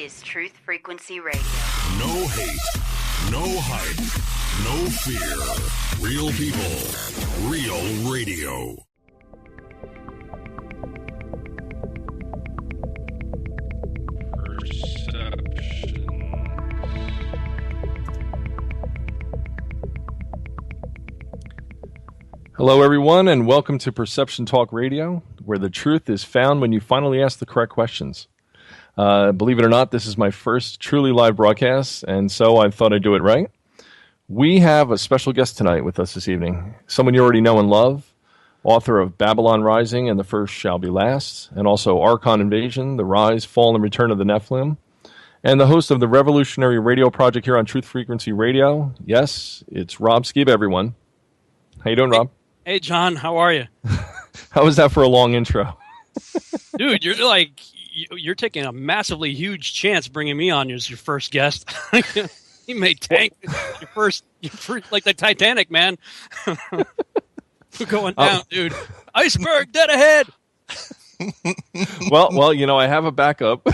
is Truth Frequency Radio. No hate, no hype, no fear. Real people, real radio. Hello, everyone, and welcome to Perception Talk Radio, where the truth is found when you finally ask the correct questions. Believe it or not, this is my first truly live broadcast, and so I thought I'd do it right. We have a special guest tonight with us this evening, someone you already know and love, author of Babylon Rising and The First Shall Be Last, and also Archon Invasion, The Rise, Fall, and Return of the Nephilim, and the host of the Revolutionary Radio Project here on Truth Frequency Radio. Yes, it's Rob Skiba, everyone. How you doing, Rob? Hey, John, how are you? How was that for a long intro? Dude, you're taking a massively huge chance bringing me on as your first guest. You may tank your first like the Titanic, man. We're going down, dude. Iceberg dead ahead. Well, you know, I have a backup.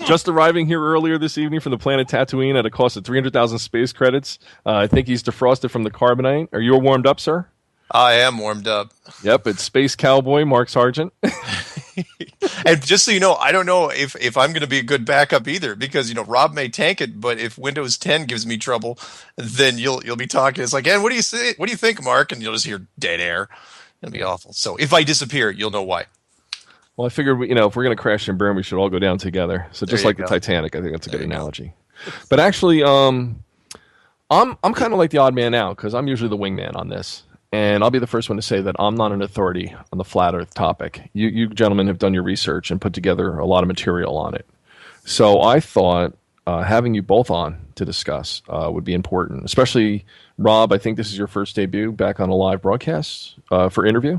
Just arriving here earlier this evening from the planet Tatooine at a cost of 300,000 space credits. I think he's defrosted from the carbonite. Are you warmed up, sir? I am warmed up. Yep, it's Space Cowboy Mark Sargent. And just so you know, I don't know if I'm going to be a good backup either, because, you know, Rob may tank it, but if Windows 10 gives me trouble, then you'll be talking. It's like, and what do you say? What do you think, Mark? And you'll just hear dead air. It'll be awful. So if I disappear, you'll know why. Well, I figured, you know, if we're going to crash and burn, we should all go down together. So just like the Titanic, I think that's a good analogy. But actually, I'm kind of like the odd man out, because I'm usually the wingman on this. And I'll be the first one to say that I'm not an authority on the flat Earth topic. You gentlemen have done your research and put together a lot of material on it. So I thought having you both on to discuss would be important. Especially, Rob, I think this is your first debut back on a live broadcast for interview.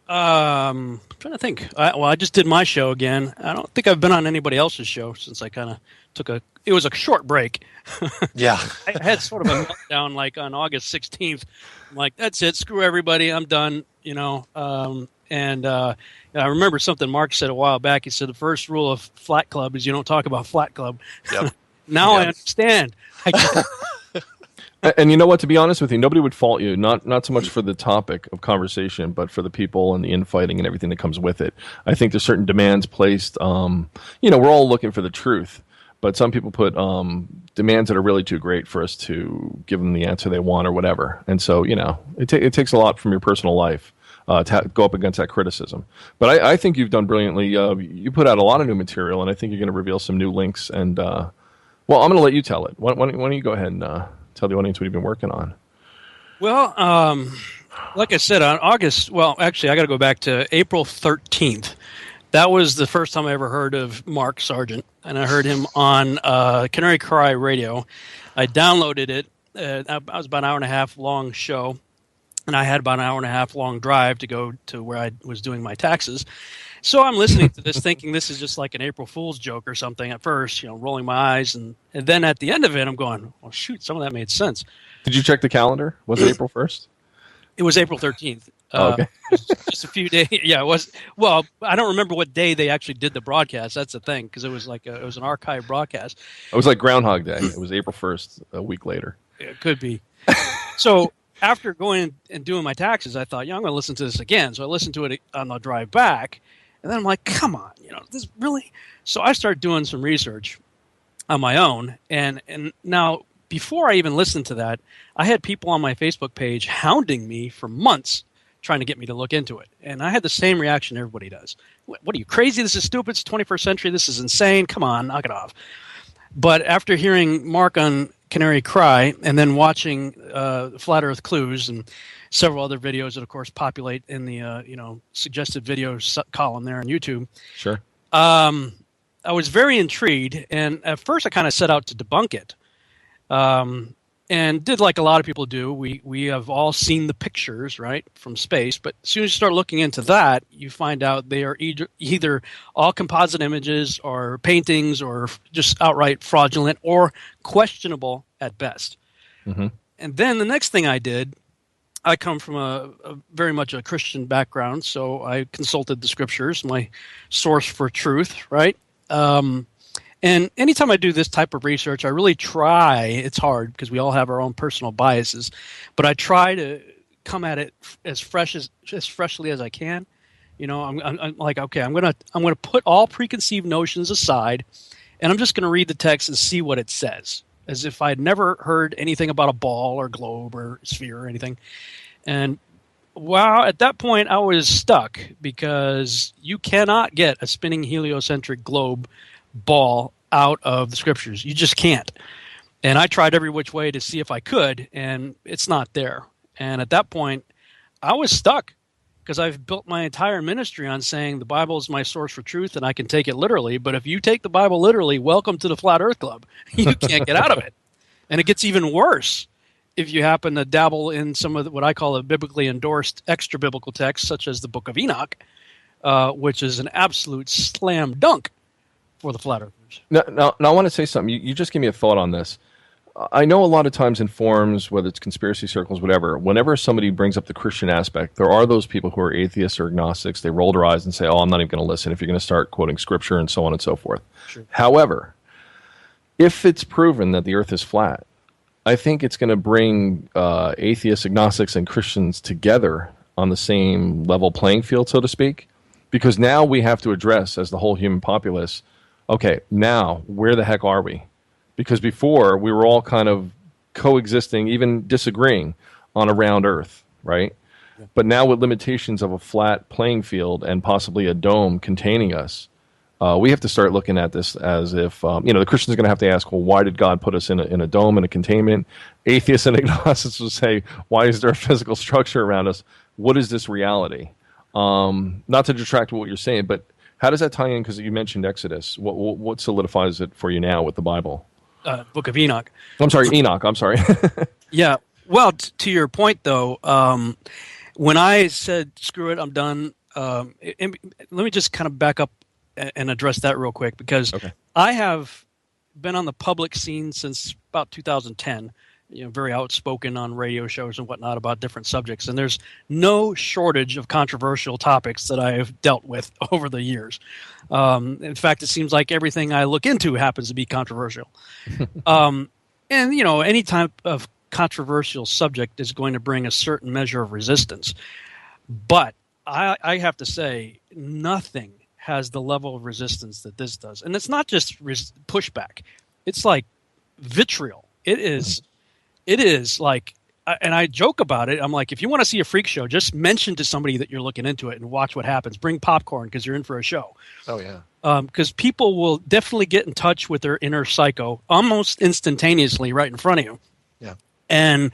I'm trying to think. I just did my show again. I don't think I've been on anybody else's show since I kind of it was a short break. Yeah. I had sort of a meltdown like on August 16th. I'm like, that's it. Screw everybody. I'm done. You know. I remember something Mark said a while back. He said the first rule of Flat Club is you don't talk about Flat Club. Yep. Now I understand. And you know what? To be honest with you, nobody would fault you. Not so much for the topic of conversation, but for the people and the infighting and everything that comes with it. I think there's certain demands placed. You know, we're all looking for the truth, but some people put demands that are really too great for us to give them the answer they want or whatever. And so, you know, it takes a lot from your personal life to go up against that criticism. But I think you've done brilliantly. You put out a lot of new material, and I think you're going to reveal some new links. And well, I'm going to let you tell it. Why don't you go ahead and tell the audience what you've been working on? Well, like I said, on August, well, actually, I got to go back to April 13th. That was the first time I ever heard of Mark Sargent, and I heard him on Canary Cry Radio. I downloaded it. That was about an hour and a half long show, and I had about an hour and a half long drive to go to where I was doing my taxes. So I'm listening to this thinking this is just like an April Fool's joke or something at first, you know, rolling my eyes. And then at the end of it, I'm going, well, shoot, some of that made sense. Did you check the calendar? Was it April 1st? It was April 13th. Okay. Just a few days. Yeah, it was. Well, I don't remember what day they actually did the broadcast. That's the thing, because it was like it was an archive broadcast. It was like Groundhog Day. It was April 1st, a week later. It could be. So after going and doing my taxes, I thought, yeah, I'm going to listen to this again. So I listened to it on the drive back. And then I'm like, come on, you know, this really. So I started doing some research on my own. And now, before I even listened to that, I had people on my Facebook page hounding me for months trying to get me to look into it. And I had the same reaction everybody does. What are you, crazy? This is stupid. It's 21st century. This is insane. Come on, knock it off. But after hearing Mark on Canary Cry and then watching Flat Earth Clues and several other videos that, of course, populate in the suggested videos column there on YouTube. Sure. I was very intrigued, and at first I kind of set out to debunk it, and did like a lot of people do. We have all seen the pictures, right, from space, but as soon as you start looking into that, you find out they are either all composite images or paintings or just outright fraudulent or questionable at best. Mm-hmm. And then the next thing I did, I come from a very much a Christian background, so I consulted the scriptures, my source for truth, right? And anytime I do this type of research, I really try. It's hard because we all have our own personal biases, but I try to come at it as freshly as I can. I'm like, okay, I'm gonna put all preconceived notions aside, and I'm just gonna read the text and see what it says, as if I'd never heard anything about a ball or globe or sphere or anything. And wow, at that point, I was stuck because you cannot get a spinning heliocentric globe ball out of the scriptures. You just can't. And I tried every which way to see if I could, and it's not there. And at that point, I was stuck because I've built my entire ministry on saying the Bible is my source for truth and I can take it literally. But if you take the Bible literally, welcome to the Flat Earth Club. You can't get out of it. And it gets even worse if you happen to dabble in some of what I call the biblically endorsed extra biblical texts, such as the Book of Enoch, which is an absolute slam dunk for the flat earthers. Now, I want to say something. You just gave me a thought on this. I know a lot of times in forums, whether it's conspiracy circles, whatever, whenever somebody brings up the Christian aspect, there are those people who are atheists or agnostics. They roll their eyes and say, oh, I'm not even going to listen if you're going to start quoting scripture and so on and so forth. Sure. However, if it's proven that the earth is flat, I think it's going to bring atheists, agnostics, and Christians together on the same level playing field, so to speak, because now we have to address, as the whole human populace, okay, now where the heck are we? Because before, we were all kind of coexisting, even disagreeing on a round earth, right? Yeah. But now with limitations of a flat playing field and possibly a dome containing us, we have to start looking at this as if, the Christians are going to have to ask, well, why did God put us in a dome, in a containment? Atheists and agnostics will say, why is there a physical structure around us? What is this reality? Not to detract what you're saying, but how does that tie in? Because you mentioned Exodus. What solidifies it for you now with the Bible? Book of Enoch. I'm sorry, Enoch. I'm sorry. Yeah. Well, to your point, though, when I said, screw it, I'm done, let me just kind of back up and address that real quick, because I have been on the public scene since about 2010, very outspoken on radio shows and whatnot about different subjects. And there's no shortage of controversial topics that I have dealt with over the years. In fact, it seems like everything I look into happens to be controversial. And, any type of controversial subject is going to bring a certain measure of resistance. But I have to say, nothing has the level of resistance that this does. And it's not just pushback. It's like vitriol. It is like, and I joke about it. I'm like, if you want to see a freak show, just mention to somebody that you're looking into it and watch what happens. Bring popcorn because you're in for a show. Oh, yeah. Because people will definitely get in touch with their inner psycho almost instantaneously right in front of you. Yeah. And,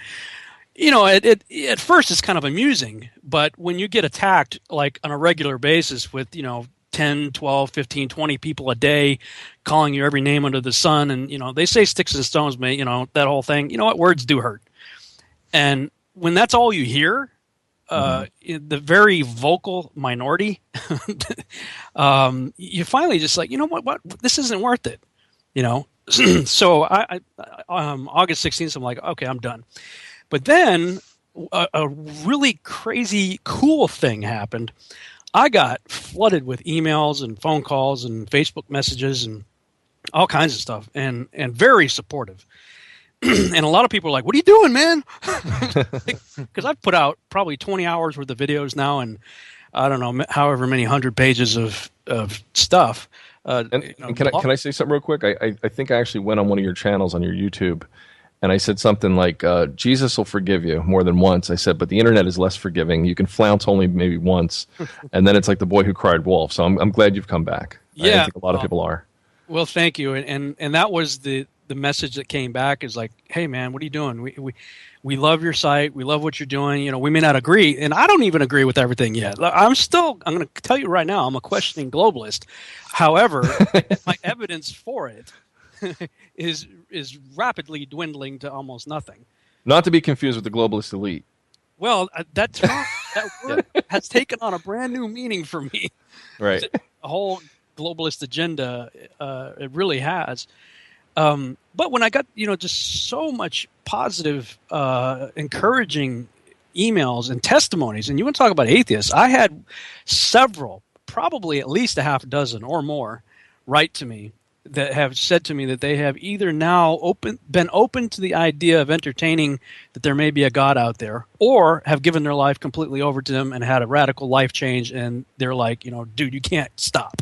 at first it's kind of amusing, but when you get attacked like on a regular basis with, 10, 12, 15, 20 people a day calling you every name under the sun. And, they say sticks and stones may, that whole thing, words do hurt. And when that's all you hear, the very vocal minority, you finally just like, what, this isn't worth it, So I August 16th, I'm like, okay, I'm done. But then a really crazy, cool thing happened. I got flooded with emails and phone calls and Facebook messages and all kinds of stuff, and very supportive. And a lot of people are like, what are you doing, man? Because I've put out probably 20 hours worth of videos now, and I don't know, however many 100 pages of stuff. And can I say something real quick? I think I actually went on one of your channels on your YouTube, and I said something like, Jesus will forgive you more than once. I said, but the internet is less forgiving. You can flounce only maybe once, and then it's like the boy who cried wolf. So I'm glad you've come back. Yeah. I think a lot of people are. Well, thank you. And that was the message that came back is like, hey, man, what are you doing? We love your site. We love what you're doing. We may not agree, and I don't even agree with everything yet. I'm going to tell you right now, I'm a questioning globalist. However, my evidence for it is rapidly dwindling to almost nothing. Not to be confused with the globalist elite. Well, that word has taken on a brand new meaning for me. Right. A whole globalist agenda, it really has. But when I got, just so much positive, encouraging emails and testimonies, and you want to talk about atheists, I had several, probably at least a half dozen or more, write to me that have said to me that they have either now been open to the idea of entertaining that there may be a God out there, or have given their life completely over to him and had a radical life change, and they're like, dude, you can't stop,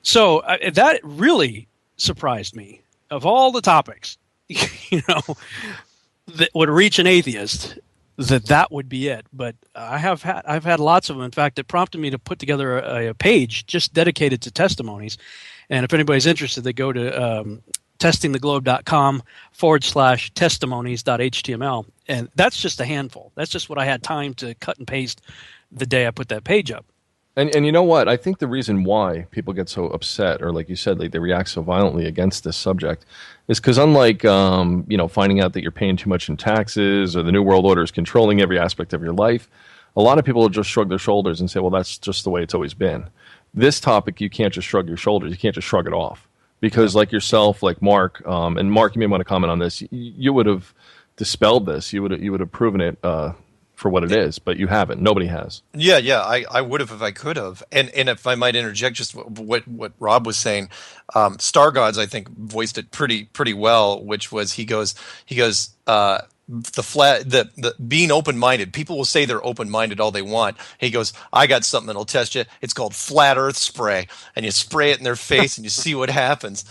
So that really surprised me. Of all the topics, that would reach an atheist, that would be it. But I've had lots of them. In fact, it prompted me to put together a page just dedicated to testimonies. And if anybody's interested, they go to testingtheglobe.com/testimonies.html. And that's just a handful. That's just what I had time to cut and paste the day I put that page up. And you know what? I think the reason why people get so upset, or like you said, like they react so violently against this subject, is because unlike finding out that you're paying too much in taxes, or the New World Order is controlling every aspect of your life, a lot of people will just shrug their shoulders and say, well, that's just the way it's always been. This topic, you can't just shrug your shoulders. You can't just shrug it off. Because like yourself, like Mark, and Mark, you may want to comment on this, you would have dispelled this. You would have proven it for what it is, but you haven't. Nobody has. Yeah, I would have if I could have. And if I might interject, just what Rob was saying, Star Gods, I think, voiced it pretty well, which was he goes the being open-minded. People will say they're open-minded all they want. He goes, I got something that'll test you. It's called flat earth spray. And you spray it in their face and you see what happens.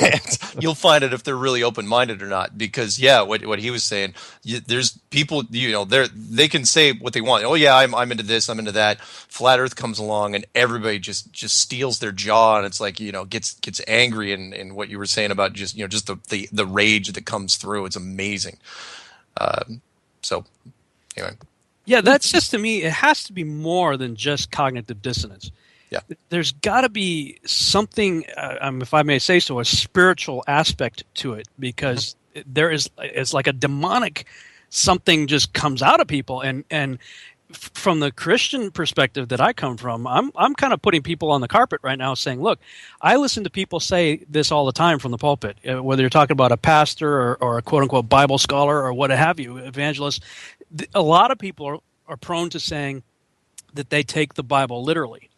And you'll find out if they're really open-minded or not. Because what he was saying, there's people, they can say what they want. Oh yeah, I'm into this, I'm into that. Flat earth comes along and everybody just steals their jaw, and it's like, gets angry, and what you were saying about just the rage that comes through. It's amazing. So anyway. Yeah, that's just, to me, it has to be more than just cognitive dissonance. Yeah. There's got to be something, if I may say so, a spiritual aspect to it, because it's like a demonic something just comes out of people. And from the Christian perspective that I come from, I'm kind of putting people on the carpet right now saying, look, I listen to people say this all the time from the pulpit, whether you're talking about a pastor or a quote-unquote Bible scholar or what have you, evangelist. A lot of people are prone to saying that they take the Bible literally.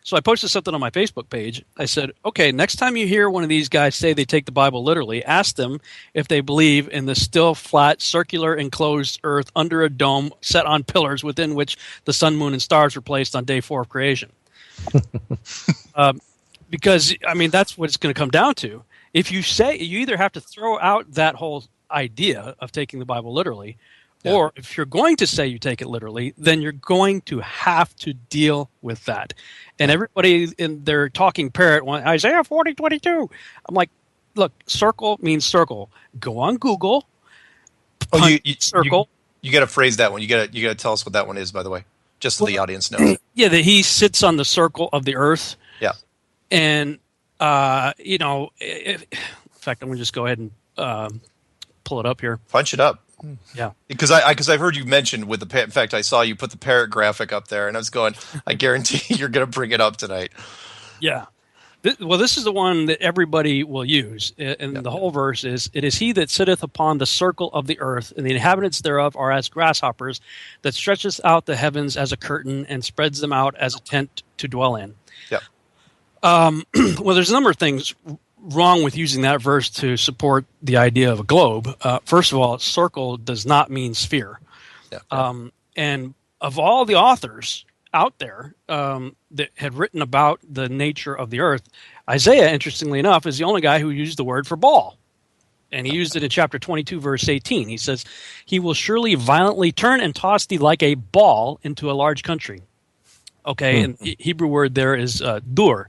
So I posted something on my Facebook page. I said, okay, next time you hear one of these guys say they take the Bible literally, ask them if they believe in the still, flat, circular, enclosed earth under a dome set on pillars within which the sun, moon, and stars were placed on day 4 of creation. Because, that's what it's going to come down to. If you say, you either have to throw out that whole idea of taking the Bible literally, or if you're going to say you take it literally, then you're going to have to deal with that. And everybody in their talking parrot went, Isaiah 40:22. I'm like, look, circle means circle. Go on Google. Circle. You got to phrase that one. You got to tell us what that one is, by the way, just so the audience knows. Yeah, that he sits on the circle of the earth. Yeah. And in fact, I'm going to just go ahead and pull it up here. Punch it up. Yeah, because I've heard you mention with the in fact I saw you put the parrot graphic up there, and I was going, I guarantee you're going to bring it up tonight. Yeah, this is the one that everybody will use, and the whole verse is, "It is he that sitteth upon the circle of the earth, and the inhabitants thereof are as grasshoppers, that stretcheth out the heavens as a curtain, and spreads them out as a tent to dwell in." Yeah. Well, there's a number of things wrong with using that verse to support the idea of a globe. First of all, circle does not mean sphere. Yeah. And of all the authors out there that had written about the nature of the earth, Isaiah, interestingly enough, is the only guy who used the word for ball. And he used it in chapter 22, verse 18. He says, "He will surely violently turn and toss thee like a ball into a large country." Okay, and the Hebrew word there is dur,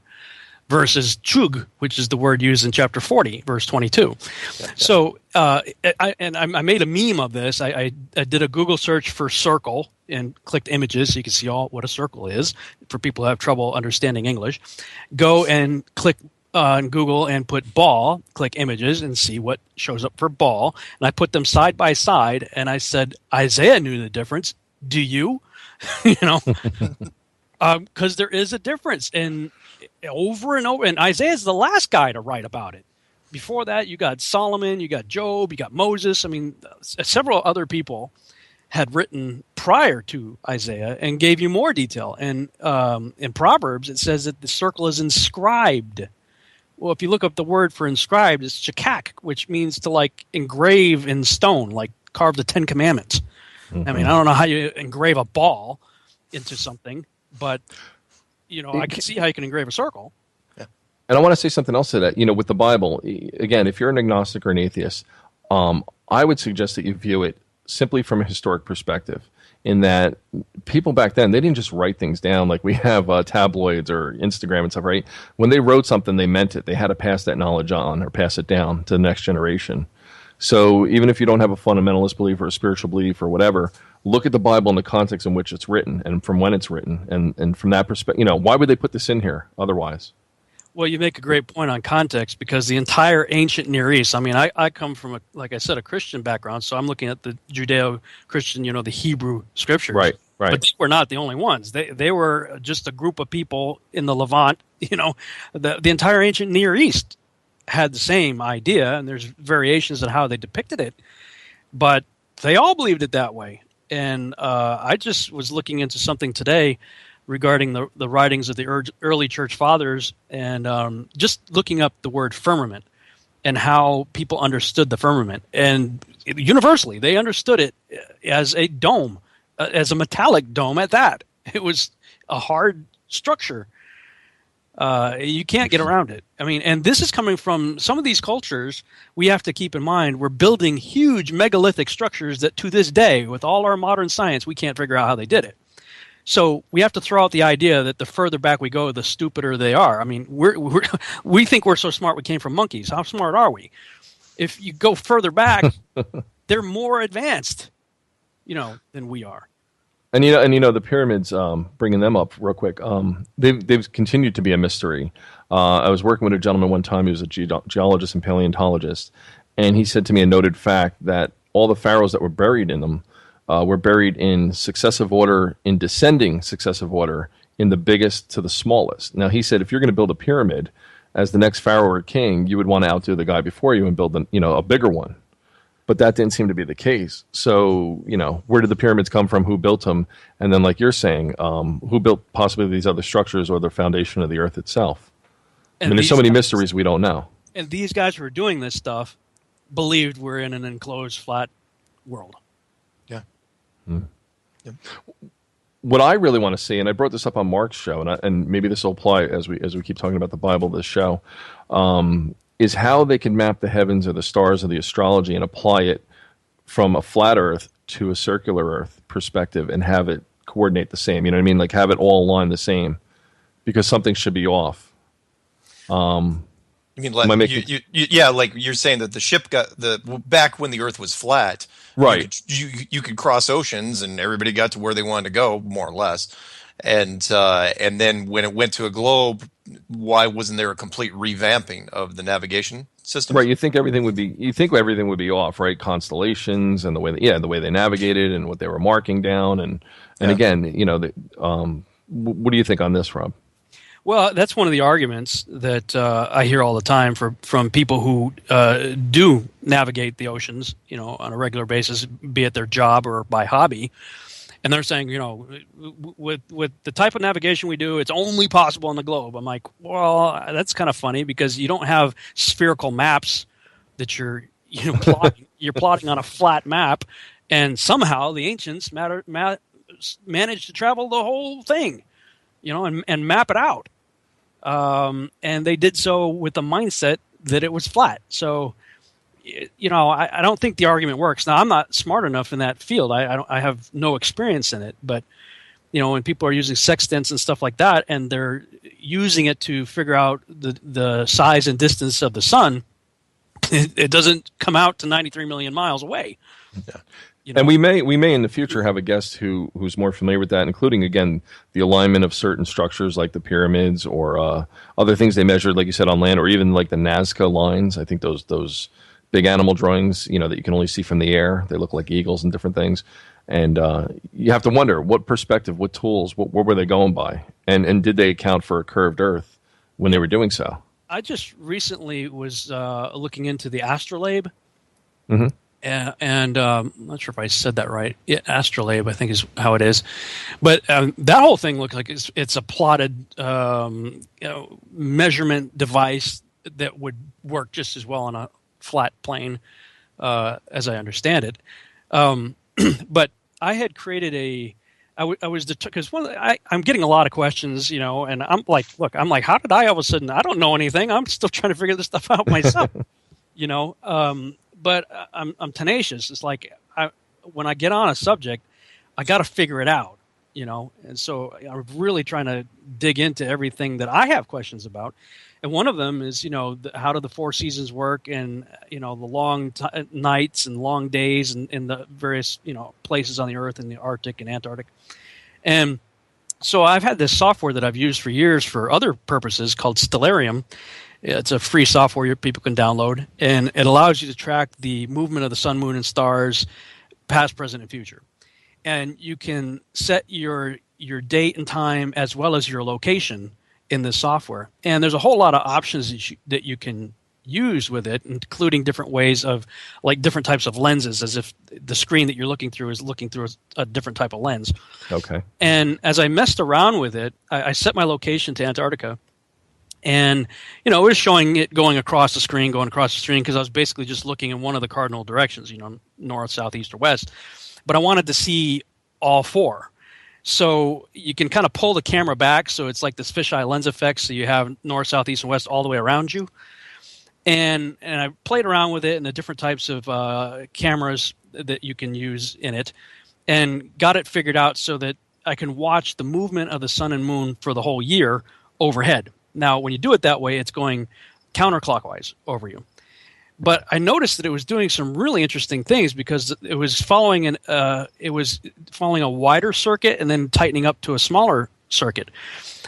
versus chug, which is the word used in chapter 40, verse 22. Yeah. So I made a meme of this. I did a Google search for circle and clicked images so you can see what a circle is for people who have trouble understanding English. Go and click on Google and put ball, click images, and see what shows up for ball. And I put them side by side, and I said, Isaiah knew the difference. Do you? Because there is a difference. And over and over, and Isaiah's the last guy to write about it. Before that, you got Solomon, you got Job, you got Moses. Several other people had written prior to Isaiah and gave you more detail. And in Proverbs, it says that the circle is inscribed Well, if you look up the word for inscribed, it's chakak, which means to like engrave in stone, like carve the 10 Commandments. I mean, I don't know how you engrave a ball into something, but I can see how you can engrave a circle. And I want to say something else to that. With the Bible, again, if you're an agnostic or an atheist, I would suggest that you view it simply from a historic perspective, in that people back then, they didn't just write things down like we have tabloids or Instagram and stuff, right? When they wrote something, they meant it. They had to pass that knowledge on or pass it down to the next generation. So even if you don't have a fundamentalist belief or a spiritual belief or whatever, look at the Bible in the context in which it's written and from when it's written. And from that perspective, why would they put this in here otherwise? Well, you make a great point on context, because the entire ancient Near East, I mean, I come from, like I said, a Christian background, so I'm looking at the Judeo-Christian, the Hebrew scriptures. Right. But they were not the only ones. They were just a group of people in the Levant. The entire ancient Near East had the same idea, and there's variations on how they depicted it, but they all believed it that way. And I just was looking into something today regarding the writings of the early church fathers, and just looking up the word firmament and how people understood the firmament. And universally, they understood it as a dome, as a metallic dome at that. It was a hard structure. You can't get around it. I mean, and this is coming from some of these cultures. We have to keep in mind we're building huge megalithic structures that to this day, with all our modern science, we can't figure out how they did it. So we have to throw out the idea that the further back we go, the stupider they are. I mean, we think we're so smart we came from monkeys. How smart are we? If you go further back, they're more advanced, than we are. And the pyramids, bringing them up real quick, they've continued to be a mystery. I was working with a gentleman one time. He was a geologist and paleontologist, and he said to me a noted fact that all the pharaohs that were buried in them were buried in successive order, in descending successive order, in the biggest to the smallest. Now, he said if you're going to build a pyramid, as the next pharaoh or king, you would want to outdo the guy before you and build a bigger one. But that didn't seem to be the case. So, where did the pyramids come from? Who built them? And then, like you're saying, who built possibly these other structures or the foundation of the earth itself? And there's so many mysteries we don't know. And these guys who are doing this stuff believed we're in an enclosed, flat world. Yeah. Yeah. What I really want to see, and I brought this up on Mark's show, and maybe this will apply as we keep talking about the Bible, this show, is how they can map the heavens or the stars or the astrology and apply it from a flat Earth to a circular Earth perspective and have it coordinate the same. You know what I mean? Like have it all align the same, because something should be off. You mean like like you're saying that the ship got back when the Earth was flat, right? You could cross oceans and everybody got to where they wanted to go, more or less. And then when it went to a globe, why wasn't there a complete revamping of the navigation system? Right. You think everything would be off, right? Constellations and the way they navigated and what they were marking down, and again, what do you think on this, Rob? Well, that's one of the arguments that I hear all the time from people who do navigate the oceans, on a regular basis, be it their job or by hobby. And they're saying, with the type of navigation we do, it's only possible on the globe. I'm like, well, that's kind of funny, because you don't have spherical maps that you're plotting. You're plotting on a flat map, and somehow the ancients managed to travel the whole thing, and map it out. And they did so with the mindset that it was flat. So, I don't think the argument works. Now, I'm not smart enough in that field. I have no experience in it. But, when people are using sextants and stuff like that, and they're using it to figure out the size and distance of the sun, it doesn't come out to 93 million miles away. Yeah. And we may in the future have a guest who's more familiar with that, including, again, the alignment of certain structures like the pyramids or other things they measured, like you said, on land, or even like the Nazca lines. I think those big animal drawings, that you can only see from the air. They look like eagles and different things. And you have to wonder what perspective, what tools, what were they going by? And did they account for a curved Earth when they were doing so? I just recently was looking into the astrolabe. Mm-hmm. And I'm not sure if I said that right. Yeah, astrolabe, I think is how it is. But that whole thing looks like it's a plotted measurement device that would work just as well on a flat plane, as I understand it. But I had created because I'm getting a lot of questions, and I'm like, look, how did I all of a sudden, I don't know anything. I'm still trying to figure this stuff out myself, but I'm tenacious. It's like, when I get on a subject, I got to figure it out, and so I'm really trying to dig into everything that I have questions about. And one of them is, how do the four seasons work, and, the long nights and long days in the various, places on the Earth in the Arctic and Antarctic. And so I've had this software that I've used for years for other purposes called Stellarium. It's a free software people can download, and it allows you to track the movement of the sun, moon, and stars, past, present, and future. And you can set your date and time as well as your location in this software. And there's a whole lot of options that you can use with it, including different ways of, like, different types of lenses, as if the screen that you're looking through is looking through a different type of lens. Okay. And as I messed around with it, I set my location to Antarctica. And, it was showing it going across the screen, because I was basically just looking in one of the cardinal directions, north, south, east, or west. But I wanted to see all four. So you can kind of pull the camera back, so it's like this fisheye lens effect, so you have north, south, east, and west all the way around you. And I played around with it and the different types of cameras that you can use in it, and got it figured out so that I can watch the movement of the sun and moon for the whole year overhead. Now, when you do it that way, it's going counterclockwise over you. But I noticed that it was doing some really interesting things, because it was following a wider circuit and then tightening up to a smaller circuit.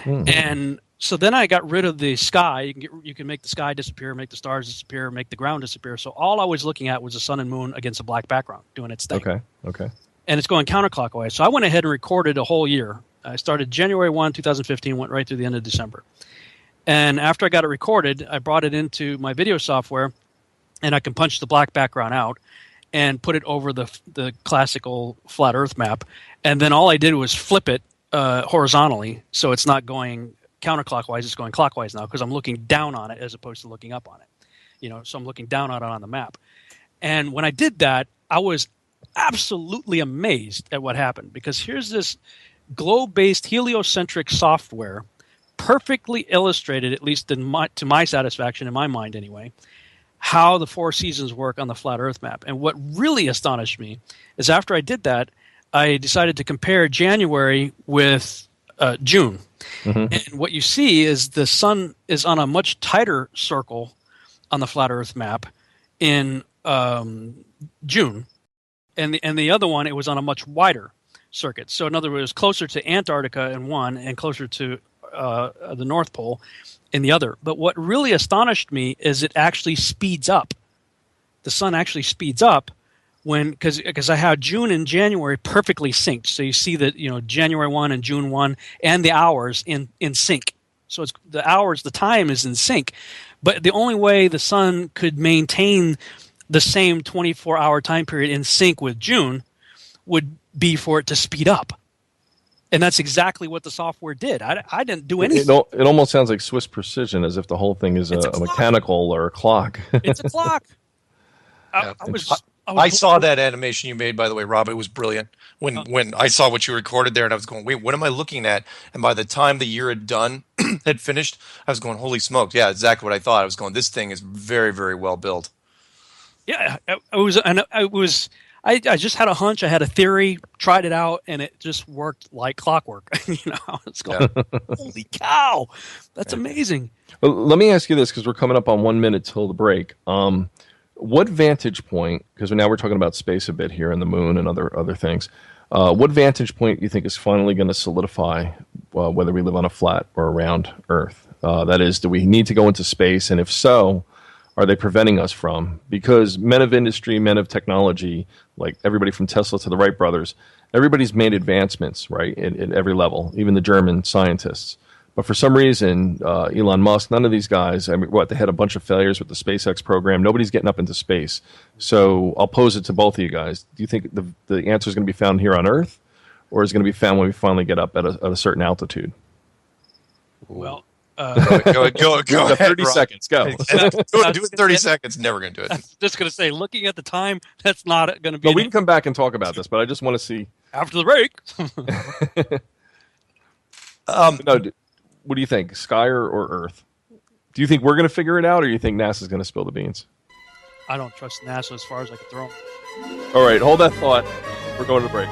And so then I got rid of the sky. You can make the sky disappear, make the stars disappear, make the ground disappear. So all I was looking at was the sun and moon against a black background doing its thing. Okay. And it's going counterclockwise. So I went ahead and recorded a whole year. I started January 1, 2015, went right through the end of December. And after I got it recorded, I brought it into my video software, and I can punch the black background out and put it over the classical flat Earth map. And then all I did was flip it horizontally, so it's not going counterclockwise, it's going clockwise now, because I'm looking down on it as opposed to looking up on it. So I'm looking down on it on the map. And when I did that, I was absolutely amazed at what happened, because here's this globe-based heliocentric software, perfectly illustrated, at least to my satisfaction, in my mind anyway, how the four seasons work on the flat Earth map. And what really astonished me is, after I did that, I decided to compare January with June. Mm-hmm. And what you see is the sun is on a much tighter circle on the flat Earth map in June. And the other one, it was on a much wider circuit. So in other words, it was closer to Antarctica in one and closer to the North Pole in the other. But what really astonished me is it actually speeds up. The sun actually speeds up because I have June and January perfectly synced. So you see that January 1 and June 1 and the hours in sync. So it's the hours, the time is in sync. But the only way the sun could maintain the same 24-hour time period in sync with June would be for it to speed up. And that's exactly what the software did. I didn't do anything. It almost sounds like Swiss precision, as if the whole thing is a mechanical or a clock. It's a clock. I saw that animation you made, by the way, Rob. It was brilliant. When I saw what you recorded there, and I was going, wait, what am I looking at? And by the time the year had finished, I was going, holy smokes. Yeah, exactly what I thought. I was going, this thing is very, very well built. Yeah, I just had a hunch. I had a theory, tried it out, and it just worked like clockwork. It's going, holy cow, that's amazing. Well, let me ask you this, because we're coming up on 1 minute till the break. What vantage point, because now we're talking about space a bit here and the moon and other things, what vantage point do you think is finally going to solidify whether we live on a flat or a round Earth? That is, do we need to go into space? And if so, are they preventing us from? Because men of industry, men of technology, like everybody from Tesla to the Wright brothers, everybody's made advancements, right, at every level, even the German scientists. But for some reason, Elon Musk, none of these guys, they had a bunch of failures with the SpaceX program. Nobody's getting up into space. So I'll pose it to both of you guys. Do you think the answer is going to be found here on Earth, or is it going to be found when we finally get up at a certain altitude? Well, Go ahead. 30 Rob. seconds. Go. Do it in 30 seconds. Never going to do it. Just going to say, looking at the time, that's not going to be. No, we can come back and talk about this, but I just want to see. After the break. No, what do you think? Sky or Earth? Do you think we're going to figure it out, or do you think NASA's going to spill the beans? I don't trust NASA as far as I can throw them. All right, hold that thought. We're going to the break.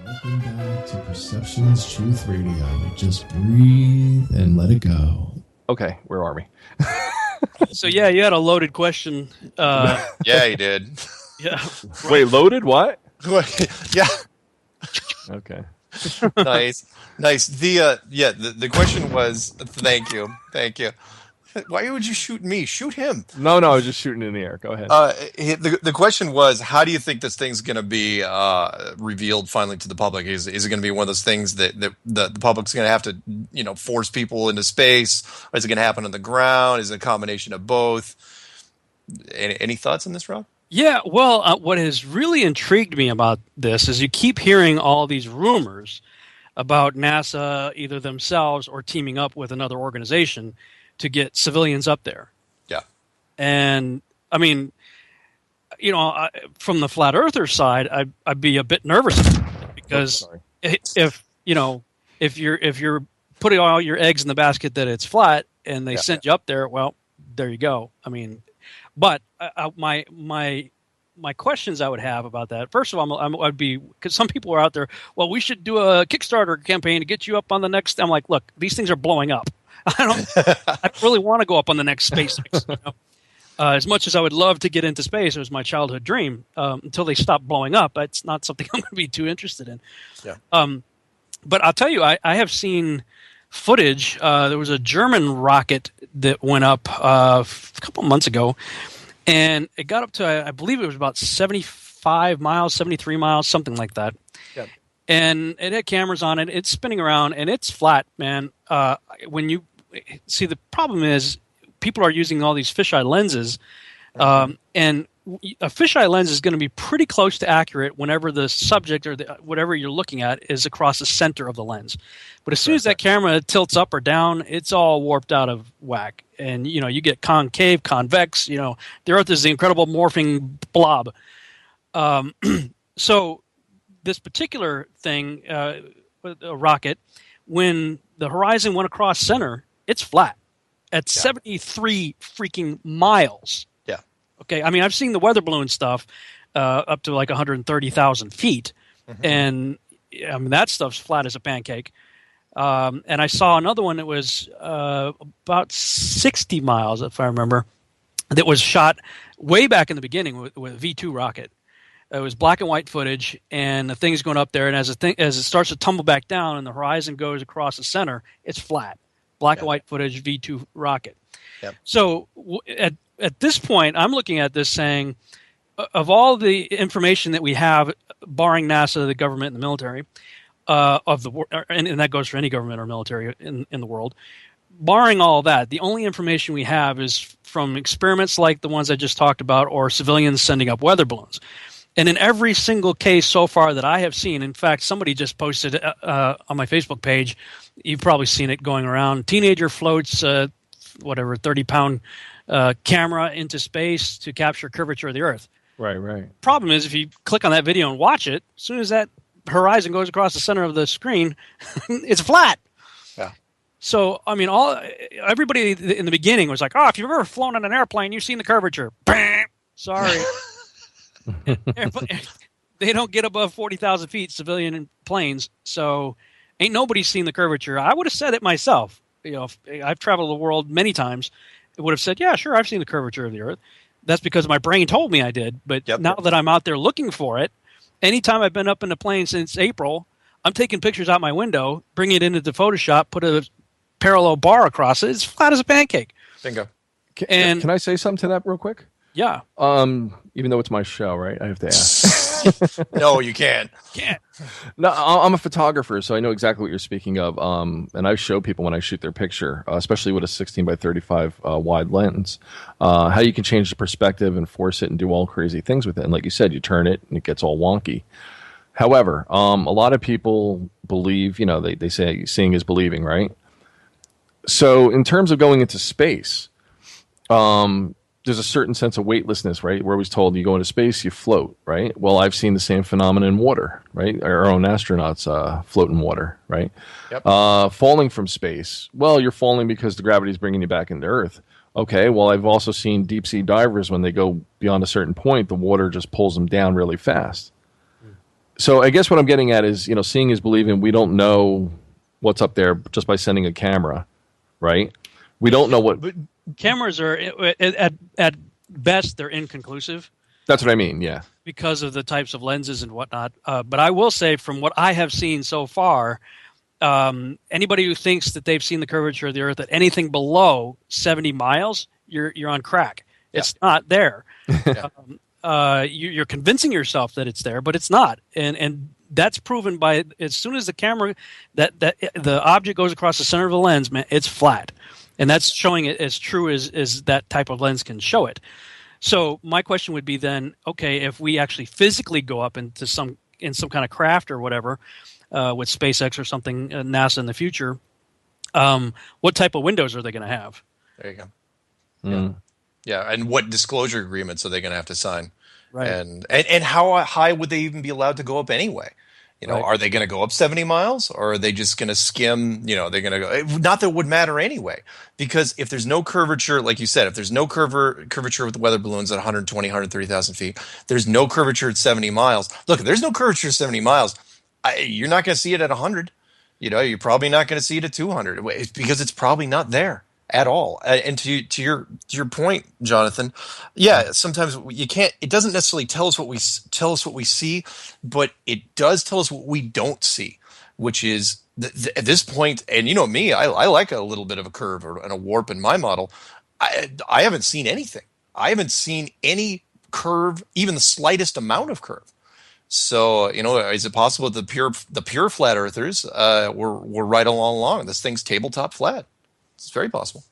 Welcome back to Perception's Truth Radio. Just breathe and let it go. Okay, where are we? So yeah, you had a loaded question. Yeah, he did. Yeah. Wait, loaded? What? Yeah. Okay. Nice. The question was, thank you. Why would you shoot me? Shoot him. No, I was just shooting in the air. Go ahead. The question was, how do you think this thing's going to be revealed finally to the public? Is it going to be one of those things that the public's going to have to, force people into space? Or is it going to happen on the ground? Is it a combination of both? Any thoughts on this, Rob? Yeah, well, what has really intrigued me about this is you keep hearing all these rumors about NASA either themselves or teaming up with another organization to get civilians up there. Yeah. And, I mean, from the flat earther side, I'd be a bit nervous because if you're putting all your eggs in the basket that it's flat and they sent you up there, well, there you go. I mean, but my questions I would have about that. First of all, I'd be, because some people are out there. Well, we should do a Kickstarter campaign to get you up on the next. I'm like, look, these things are blowing up. I really want to go up on the next SpaceX. As much as I would love to get into space, it was my childhood dream. Until they stop blowing up, it's not something I'm going to be too interested in. Yeah. But I'll tell you, I have seen footage. There was a German rocket that went up a couple months ago, and it got up to, I believe it was about 75 miles, 73 miles, something like that. Yeah. And it had cameras on it. It's spinning around, and it's flat, man. When you see, the problem is people are using all these fisheye lenses, and a fisheye lens is going to be pretty close to accurate whenever the subject or whatever you're looking at is across the center of the lens. But as soon as that camera tilts up or down, it's all warped out of whack. And, you get concave, convex, the Earth is the incredible morphing blob. So this particular thing, a rocket, when the horizon went across center, it's flat at 73 freaking miles. Yeah. Okay. I mean, I've seen the weather balloon stuff up to like 130,000 feet. Mm-hmm. And I mean, that stuff's flat as a pancake. And I saw another one that was about 60 miles, if I remember, that was shot way back in the beginning with a V2 rocket. It was black and white footage, and the thing's going up there, and as it starts to tumble back down and the horizon goes across the center, it's flat. Black and white footage, V2 rocket. Yep. So at this point, I'm looking at this saying, of all the information that we have, barring NASA, the government, and the military, and that goes for any government or military in the world, barring all that, the only information we have is from experiments like the ones I just talked about or civilians sending up weather balloons. And in every single case so far that I have seen, in fact, somebody just posted on my Facebook page, you've probably seen it going around, teenager floats, 30-pound camera into space to capture curvature of the Earth. Right. Problem is, if you click on that video and watch it, as soon as that horizon goes across the center of the screen, it's flat. Yeah. So, I mean, everybody in the beginning was like, oh, if you've ever flown in an airplane, you've seen the curvature. Sorry. They don't get above 40,000 feet, civilian planes, so ain't nobody seen the curvature. I would have said it myself. I've traveled the world many times. It would have said, yeah, sure, I've seen the curvature of the Earth. That's because my brain told me I did. But now that I'm out there looking for it, anytime I've been up in a plane since April, I'm taking pictures out my window, bringing it into the Photoshop, put a parallel bar across it. It's flat as a pancake. Bingo. Can I say something to that real quick? Yeah. Even though it's my show, right? I have to ask. No, you can't. Can't. No, I'm a photographer, so I know exactly what you're speaking of. And I show people when I shoot their picture, especially with a 16 by 35 wide lens, how you can change the perspective and force it and do all crazy things with it. And like you said, you turn it and it gets all wonky. However, a lot of people believe, they say seeing is believing, right? So in terms of going into space, there's a certain sense of weightlessness, right? We're always told you go into space, you float, right? Well, I've seen the same phenomenon in water, right? Our own astronauts float in water, right? Yep. Falling from space, well, you're falling because the gravity is bringing you back into Earth. Okay, well, I've also seen deep sea divers, when they go beyond a certain point, the water just pulls them down really fast. So I guess what I'm getting at is, seeing is believing. We don't know what's up there just by sending a camera, right? We don't know what... Cameras are, at best, they're inconclusive. That's what I mean, yeah. Because of the types of lenses and whatnot. But I will say, from what I have seen so far, anybody who thinks that they've seen the curvature of the Earth at anything below 70 miles, you're on crack. It's not there. You're convincing yourself that it's there, but it's not. And that's proven by, as soon as the camera, that the object goes across the center of the lens, man, it's flat. And that's showing it as true as that type of lens can show it. So my question would be then, okay, if we actually physically go up into some kind of craft or whatever, with SpaceX or something, NASA in the future, what type of windows are they going to have? There you go. Yeah, and what disclosure agreements are they going to have to sign? Right. And how high would they even be allowed to go up anyway? Right. Are they going to go up 70 miles, or are they just going to skim? They're going to go. Not that it would matter anyway, because if there's no curvature, like you said, if there's no curvature with the weather balloons at 120, 130,000 feet, there's no curvature at 70 miles. Look, if there's no curvature at 70 miles, you're not going to see it at 100. You're probably not going to see it at 200 because it's probably not there at all. And to your point, Jonathan, yeah, sometimes you can't. It doesn't necessarily tell us what we see, but it does tell us what we don't see, which is at this point. And me, I like a little bit of a curve and a warp in my model. I haven't seen anything. I haven't seen any curve, even the slightest amount of curve. So is it possible that the pure flat earthers were right along? This thing's tabletop flat. It's very possible.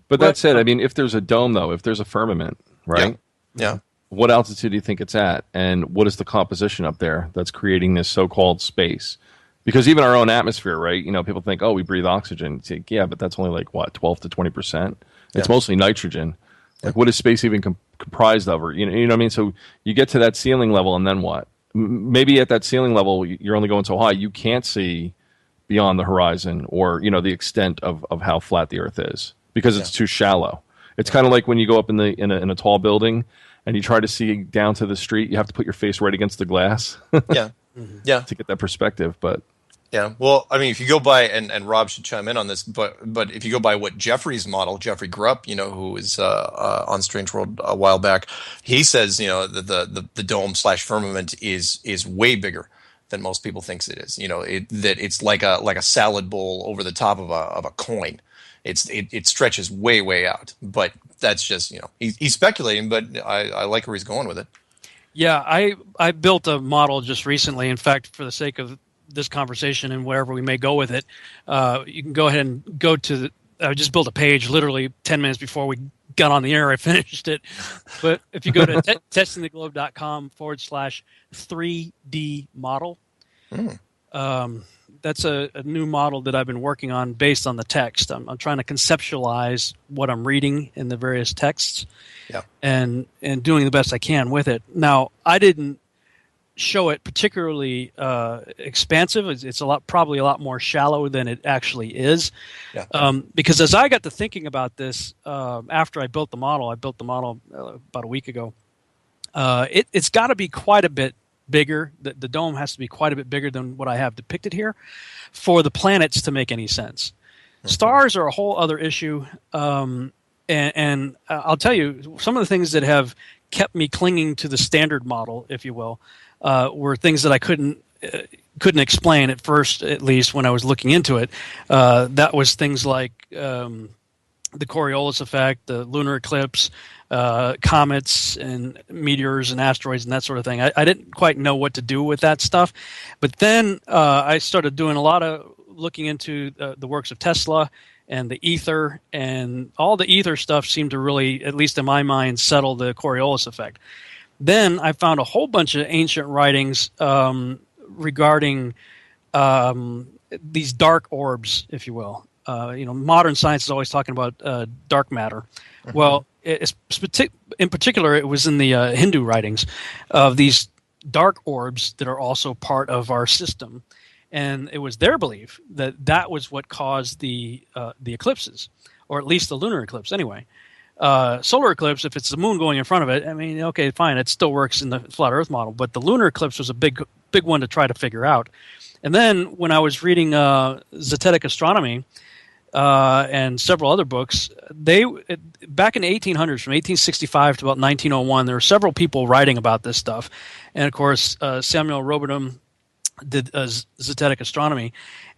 But that said, I mean, if there's a dome, though, if there's a firmament, right? Yeah. What altitude do you think it's at? And what is the composition up there that's creating this so-called space? Because even our own atmosphere, right? People think, oh, we breathe oxygen. It's like, yeah, but that's only like, what, 12 to 20%? It's mostly nitrogen. Like, what is space even comprised of? Or, you know what I mean? So you get to that ceiling level, and then what? Maybe at that ceiling level, you're only going so high, you can't see beyond the horizon, or the extent of how flat the Earth is, because it's too shallow. It's kind of like when you go up in a tall building and you try to see down to the street, you have to put your face right against the glass. To get that perspective. But yeah, well, I mean, if you go by, and Rob should chime in on this, but if you go by what Jeffrey's model, Jeffrey Grupp, who is on Strange World a while back, he says that the dome / firmament is way bigger than most people thinks it is. That it's like a salad bowl over the top of a coin. It stretches way out. But that's just he's speculating. But I like where he's going with it. Yeah, I built a model just recently. In fact, for the sake of this conversation and wherever we may go with it, you can go ahead and go to I just built a page literally 10 minutes before we got on the air. I finished it. But if you go to testingtheglobe.com/3D model, that's a new model that I've been working on based on the text. I'm trying to conceptualize what I'm reading in the various texts and doing the best I can with it. Now, I didn't show it particularly expansive. It's probably a lot more shallow than it actually is. Because as I got to thinking about this after I built the model about a week ago, it's got to be quite a bit bigger. The dome has to be quite a bit bigger than what I have depicted here for the planets to make any sense. Stars are a whole other issue. And I'll tell you, some of the things that have kept me clinging to the standard model, if you will, were things that I couldn't explain at first, at least when I was looking into it. That was things like the Coriolis effect, the lunar eclipse, comets and meteors and asteroids and that sort of thing. I didn't quite know what to do with that stuff. But then I started doing a lot of looking into the works of Tesla and the ether, and all the ether stuff seemed to really, at least in my mind, settle the Coriolis effect. Then I found a whole bunch of ancient writings regarding these dark orbs, if you will. Modern science is always talking about dark matter. Mm-hmm. Well, in particular, it was in the Hindu writings of these dark orbs that are also part of our system. And it was their belief that that was what caused the eclipses, or at least the lunar eclipse anyway. Solar eclipse, if it's the moon going in front of it, I mean, okay, fine, it still works in the flat Earth model. But the lunar eclipse was a big one to try to figure out. And then when I was reading Zetetic Astronomy and several other books, back in the 1800s, from 1865 to about 1901, there were several people writing about this stuff. And of course, Samuel Robotham did Zetetic Astronomy,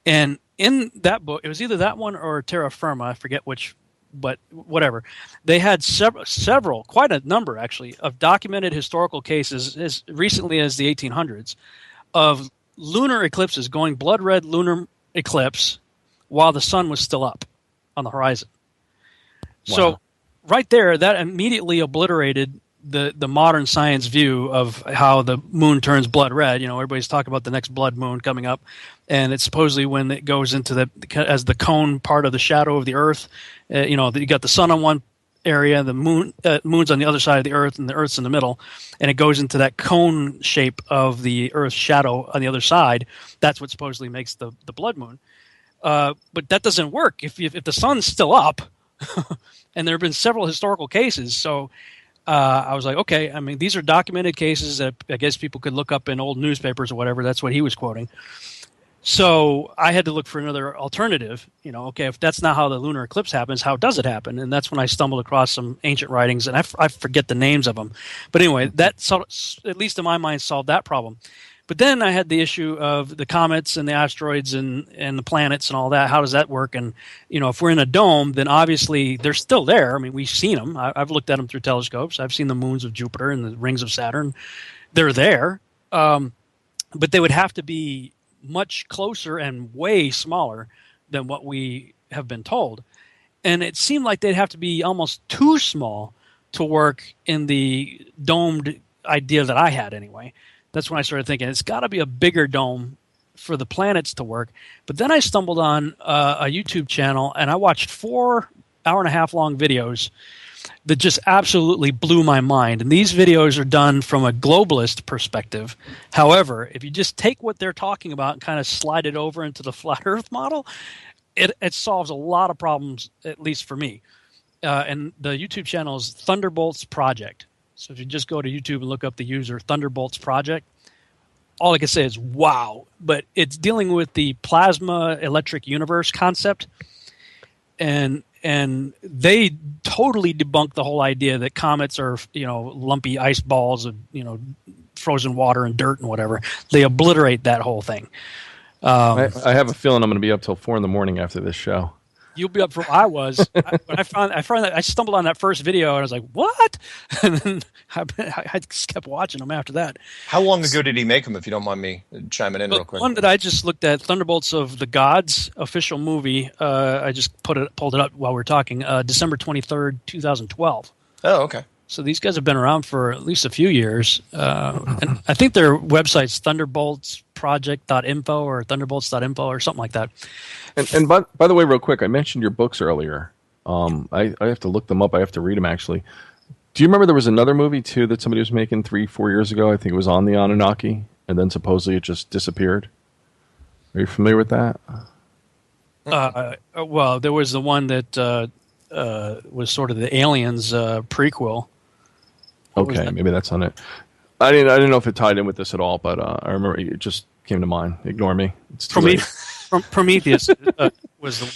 and in that book, it was either that one or Terra Firma, I forget which, but whatever. They had several, quite a number actually, of documented historical cases as recently as the 1800s of lunar eclipses going blood red lunar eclipse while the sun was still up on the horizon. Wow. So right there, that immediately obliterated the modern science view of how the moon turns blood red. Everybody's talking about the next blood moon coming up, and it's supposedly when it goes into as the cone part of the shadow of the Earth. You got the sun on one area, the moon's on the other side of the Earth, and the Earth's in the middle, and it goes into that cone shape of the Earth's shadow on the other side. That's what supposedly makes the blood moon. But that doesn't work if the sun's still up, and there have been several historical cases. So I was like, okay, I mean, these are documented cases that I guess people could look up in old newspapers or whatever. That's what he was quoting. So I had to look for another alternative. Okay, if that's not how the lunar eclipse happens, how does it happen? And that's when I stumbled across some ancient writings, and I forget the names of them. But anyway, that at least in my mind solved that problem. But then I had the issue of the comets and the asteroids and the planets and all that. How does that work? And, if we're in a dome, then obviously they're still there. I mean, we've seen them. I've looked at them through telescopes. I've seen the moons of Jupiter and the rings of Saturn. They're there. But they would have to be much closer and way smaller than what we have been told. And it seemed like they'd have to be almost too small to work in the domed idea that I had anyway. That's when I started thinking it's got to be a bigger dome for the planets to work. But then I stumbled on a YouTube channel, and I watched 4 hour-and-a-half long videos that just absolutely blew my mind. And these videos are done from a globalist perspective. However, if you just take what they're talking about and kind of slide it over into the flat Earth model, it solves a lot of problems, at least for me. And the YouTube channel is Thunderbolts Project. So if you just go to YouTube and look up the user Thunderbolts Project, all I can say is wow. But it's dealing with the plasma electric universe concept, and they totally debunk the whole idea that comets are lumpy ice balls of frozen water and dirt and whatever. They obliterate that whole thing. I have a feeling I'm going to be up till 4 a.m. after this show. You'll be up for. I was. I found that I stumbled on that first video and I was like, "What?" And then I just kept watching them after that. How long ago did he make them? If you don't mind me chiming in real quick. One that I just looked at, Thunderbolts of the Gods official movie. I just pulled it up while we were talking. December 23rd, 2012. Oh, okay. So these guys have been around for at least a few years. And I think their website's thunderboltsproject.info or thunderbolts.info or something like that. And by the way, real quick, I mentioned your books earlier. I have to look them up. I have to read them, actually. Do you remember there was another movie, too, that somebody was making 3-4 years ago? I think it was on the Anunnaki, and then supposedly it just disappeared. Are you familiar with that? Well, there was the one that was sort of the Aliens prequel. Okay, maybe that's on it. I didn't know if it tied in with this at all, but I remember it just came to mind. Ignore me. It's too late. Prometheus was the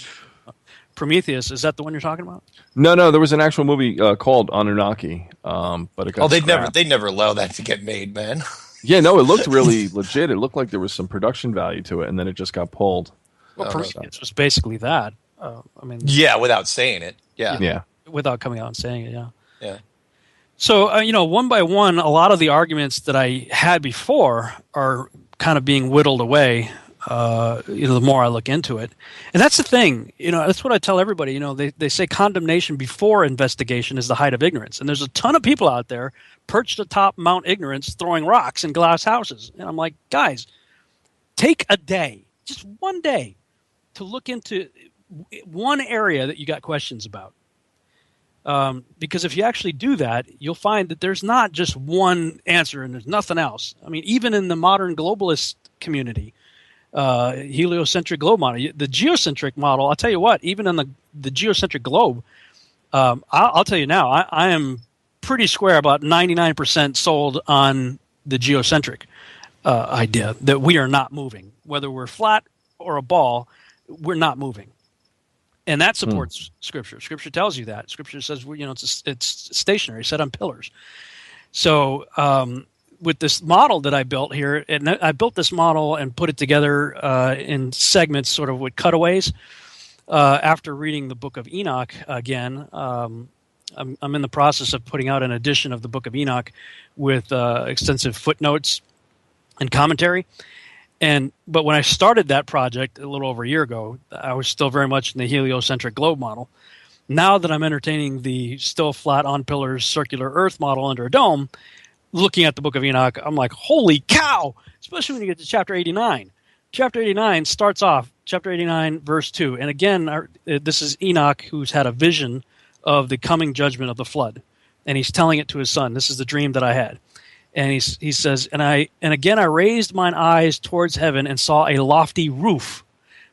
Prometheus. Is that the one you're talking about? No. There was an actual movie called Anunnaki, but it got they'd never allow that to get made, man. Yeah, no, it looked really legit. It looked like there was some production value to it, and then it just got pulled. Well, Prometheus was basically that. Yeah, without saying it. Yeah. Without coming out and saying it. Yeah. Yeah. So, one by one, a lot of the arguments that I had before are kind of being whittled away, the more I look into it. And that's the thing, that's what I tell everybody. They say condemnation before investigation is the height of ignorance. And there's a ton of people out there perched atop Mount Ignorance throwing rocks in glass houses. And I'm like, guys, take a day, just one day, to look into one area that you got questions about. Because if you actually do that, you'll find that there's not just one answer and there's nothing else. I mean, even in the modern globalist community, heliocentric globe model, the geocentric model, I'll tell you what, even on the geocentric globe, I'll tell you now, I am pretty square, about 99% sold on the geocentric idea that we are not moving. Whether we're flat or a ball, we're not moving. And that supports Scripture. Scripture tells you that. Scripture says, it's stationary, set on pillars. So with this model that I built here, and I built this model and put it together in segments, sort of with cutaways. After reading the Book of Enoch again, I'm in the process of putting out an edition of the Book of Enoch with extensive footnotes and commentary. But when I started that project a little over a year ago, I was still very much in the heliocentric globe model. Now that I'm entertaining the still flat on pillars circular Earth model under a dome, looking at the Book of Enoch, I'm like, holy cow! Especially when you get to chapter 89. Chapter 89 starts off, chapter 89, verse 2. And again, this is Enoch who's had a vision of the coming judgment of the flood. And he's telling it to his son. This is the dream that I had. And he says, and again I raised mine eyes towards heaven and saw a lofty roof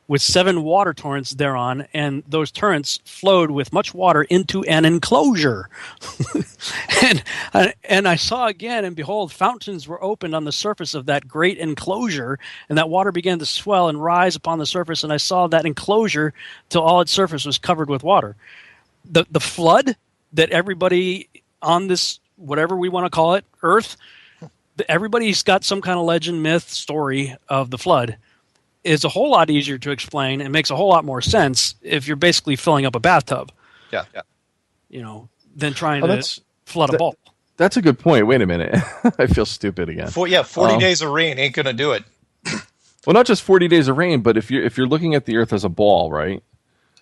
with 7 water torrents thereon, and those torrents flowed with much water into an enclosure. and I saw again, and behold, fountains were opened on the surface of that great enclosure, and that water began to swell and rise upon the surface, and I saw that enclosure till all its surface was covered with water. The flood that everybody on this, whatever we want to call it, Earth, everybody's got some kind of legend, myth, story of the flood, is a whole lot easier to explain and makes a whole lot more sense if you're basically filling up a bathtub. Yeah. Than trying to flood a bowl. That's a good point. Wait a minute. I feel stupid again. 40 days of rain ain't going to do it. Well, not just 40 days of rain, but if you're looking at the Earth as a ball, right?